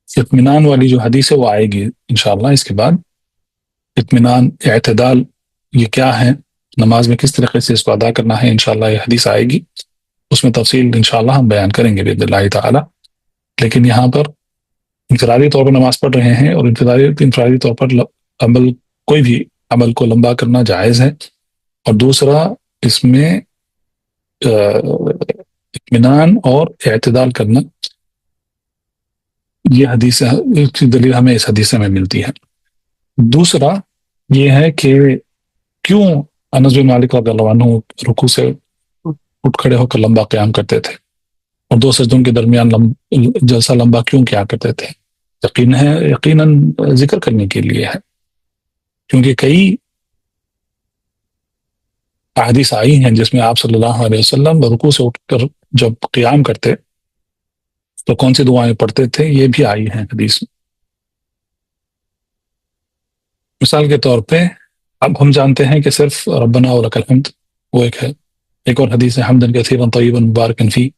[SPEAKER 2] اطمینان والی جو حدیث ہے وہ آئے گی انشاءاللہ اس کے بعد. اطمینان، اعتدال، یہ کیا ہے، نماز میں کس طریقے سے اس کو ادا کرنا ہے، انشاءاللہ یہ حدیث آئے گی، اس میں تفصیل انشاءاللہ ہم بیان کریں گے باذن اللہ تعالی. لیکن یہاں پر انفرادی طور پر نماز پڑھ رہے ہیں اور انفرادی طور پر کوئی بھی عمل کو لمبا کرنا جائز ہے. اور دوسرا اس میں اطمینان اور اعتدال کرنا، یہ حدیث کی دلیل ہمیں اس حدیث میں ملتی ہے. دوسرا یہ ہے کہ کیوں انس بن مالک رضی اللہ عنہ رکوع سے اٹھ کھڑے ہو کر لمبا قیام کرتے تھے اور دو سجدوں کے درمیان جلسہ لمبا کیوں کیا کرتے تھے؟ یقیناً ذکر کرنے کے لیے ہے، کیونکہ کئی احادیث آئی ہیں جس میں آپ صلی اللہ علیہ وسلم رکوع سے اٹھ کر جب قیام کرتے تو کون سی دعائیں پڑھتے تھے، یہ بھی آئی ہیں حدیث میں. مثال کے طور پہ اب ہم جانتے ہیں کہ صرف ربنا ولک الحمد وہ ایک ہے، ایک اور حدیث ہے حمدن کثیرا طیبا مبارکا فی،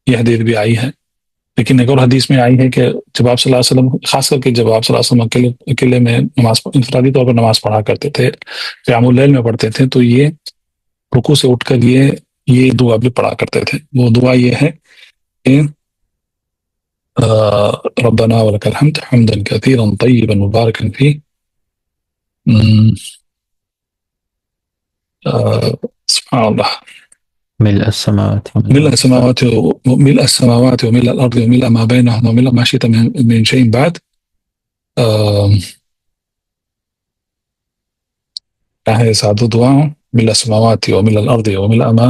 [SPEAKER 2] یہ حدیث بھی آئی ہے. لیکن ایک اور حدیث میں آئی ہے کہ جب آپ صلی اللہ علیہ وسلم، خاص کر کے جب آپ صلی اللہ علیہ وسلم اکیلے میں انفرادی طور پر نماز پڑھا کرتے تھے، قیام اللیل میں پڑھتے تھے، تو یہ رکوع سے اٹھ کر یہ دعا بھی پڑھا کرتے تھے. وہ دعا یہ ہے کہ ربنا ولک الحمد حمدا کثیرا طیبا مبارکا فی، سبحان اللہ،
[SPEAKER 3] ملء السماوات
[SPEAKER 2] ملء السماوات وملء الأرض وملء ما بينهما وملء ما شئت من شيء بعد. ہے سادو دعا، ملء السماوات وملء الأرض وملء ما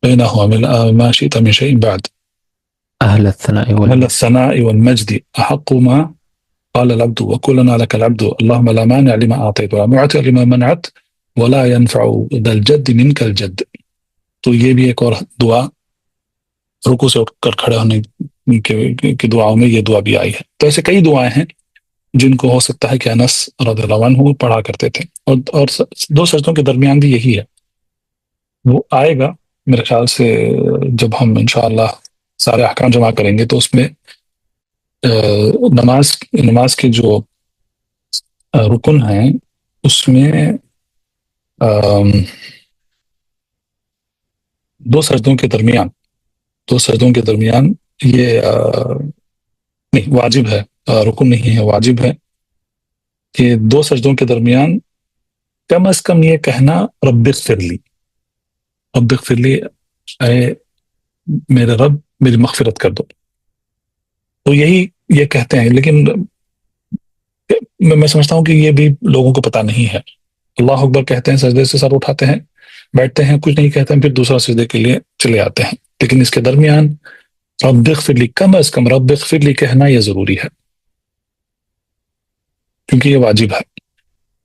[SPEAKER 2] بينهما وملء ما شئت من شيء بعد،
[SPEAKER 3] أهل الثناء
[SPEAKER 2] أهل الثناء والمجد أحق ما قال العبد وكلنا لك العبد اللهم لا مانع لما أعطيت ولا معطي لما منعت ولا ينفع ذا الجد منك الجد. تو یہ بھی ایک اور دعا رکوع سے اٹھ کر کھڑے ہونے کی دعاؤں میں یہ دعا بھی آئی ہے. تو ایسے کئی دعائیں ہیں جن کو ہو سکتا ہے کہ انس رضی اللہ عنہ پڑھا کرتے تھے، اور دو سجدوں کے درمیان بھی یہی ہے. وہ آئے گا میرے خیال سے جب ہم انشاءاللہ سارے احکام جمع کریں گے تو اس میں نماز کے جو رکن ہیں اس میں دو سجدوں کے درمیان یہ نہیں واجب ہے، رکن نہیں ہے، واجب ہے کہ دو سجدوں کے درمیان کم از کم یہ کہنا رب اغفر لی، اے میرے رب میری مغفرت کر دو. تو یہ کہتے ہیں، لیکن میں سمجھتا ہوں کہ یہ بھی لوگوں کو پتہ نہیں ہے. اللہ اکبر کہتے ہیں، سجدے سے سر اٹھاتے ہیں، بیٹھتے ہیں، کچھ نہیں کہتے ہیں، پھر دوسرا سجدے کے لیے چلے آتے ہیں. لیکن اس کے درمیان رب اغفر لی، کم از کم رب اغفر لی کہنا یہ ضروری ہے. کیونکہ یہ واجب ہے.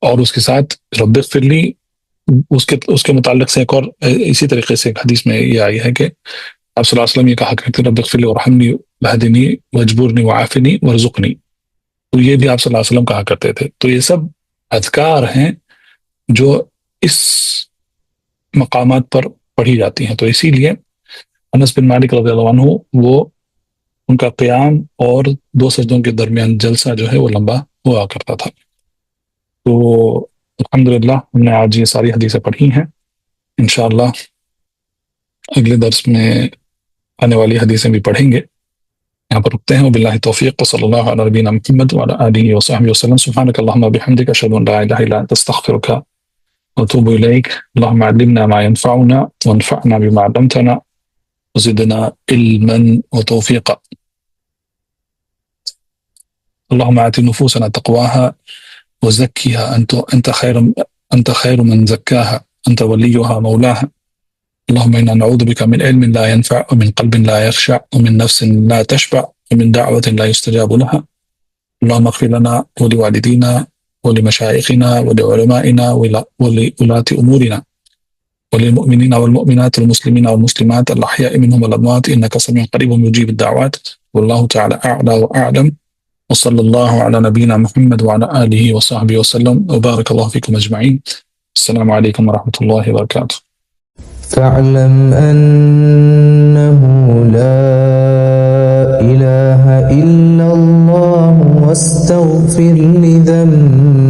[SPEAKER 2] اور اس کے ساتھ رب اغفر لی اس کے متعلق سے ایک اور اسی طریقے سے ایک حدیث میں یہ آئی ہے کہ آپ صلی اللہ علیہ وسلم یہ کہا کرتے رب اغفر لی وارحمنی واہدنی واجبرنی وعافنی وارزقنی. تو یہ بھی آپ صلی اللہ علیہ وسلم کہا کرتے تھے. تو یہ سب اذکار ہیں جو اس مقامات پر پڑھی جاتی ہیں. تو اسی لیے انس بن مالک رضی اللہ عنہ وہ ان کا قیام اور 2 سجدوں کے درمیان جلسہ جو ہے وہ لمبا ہوا کرتا تھا. تو الحمدللہ ہم نے آج یہ ساری حدیثیں پڑھی ہیں. انشاءاللہ اگلے درس میں آنے والی حدیثیں بھی پڑھیں گے. یہاں پر رکتے ہیں. وباللہ توفیق وصلی اللہ علی نبینا محمد وعلی آلہ وصحبہ وسلم. سبحانک اللہم وبحمدک اشہد ان لا الہ الا انت استغفرک واتوب الیک. اللہم علمنا ما ينفعنا وانفعنا بما علمتنا وزدنا علما وتوفيقا. اللهم آت نفوسنا تقواها وزكها أنت خير من زكاها أنت وليها مولاها. اللهم إنا نعوذ بك من علم لا ينفع ومن قلب لا يخشع ومن نفس لا تشبع ومن دعوة لا يستجاب لها. اللهم اغفر لنا ولوالدينا ولمشايخنا ولعلمائنا ولولاة أمورنا وللمؤمنين والمؤمنات والمسلمين والمسلمات الأحياء منهم والأموات إنك سميع قريب مجيب الدعوات. والله تعالى أعلى وأعلم. وصلى الله على نبينا محمد وعلى آله وصحبه وسلم وبارك الله فيكم أجمعين. السلام عليكم ورحمة الله وبركاته.
[SPEAKER 4] فاعلم أنه لا إله إلا الله واستغفر لذنبك